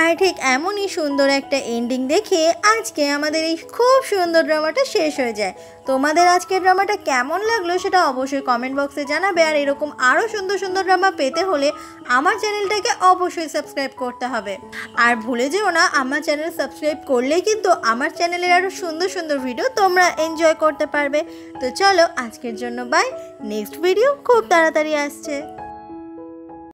আর ঠিক এমনই সুন্দর একটা এন্ডিং দেখে আজকে আমাদের এই খুব সুন্দর ড্রামাটা শেষ হয়ে যায়। তোমাদের আজকের ড্রামাটা কেমন লাগলো সেটা অবশ্যই কমেন্ট বক্সে জানাবে। আর এরকম আরও সুন্দর সুন্দর ড্রামা পেতে হলে আমার চ্যানেলটাকে অবশ্যই সাবস্ক্রাইব করতে হবে। আর ভুলে যেও না, আমার চ্যানেল সাবস্ক্রাইব করলেই কিন্তু আমার চ্যানেলের আরও সুন্দর সুন্দর ভিডিও তোমরা এনজয় করতে পারবে। তো চলো আজকের জন্য বাই, নেক্সট ভিডিও খুব তাড়াতাড়ি আসছে।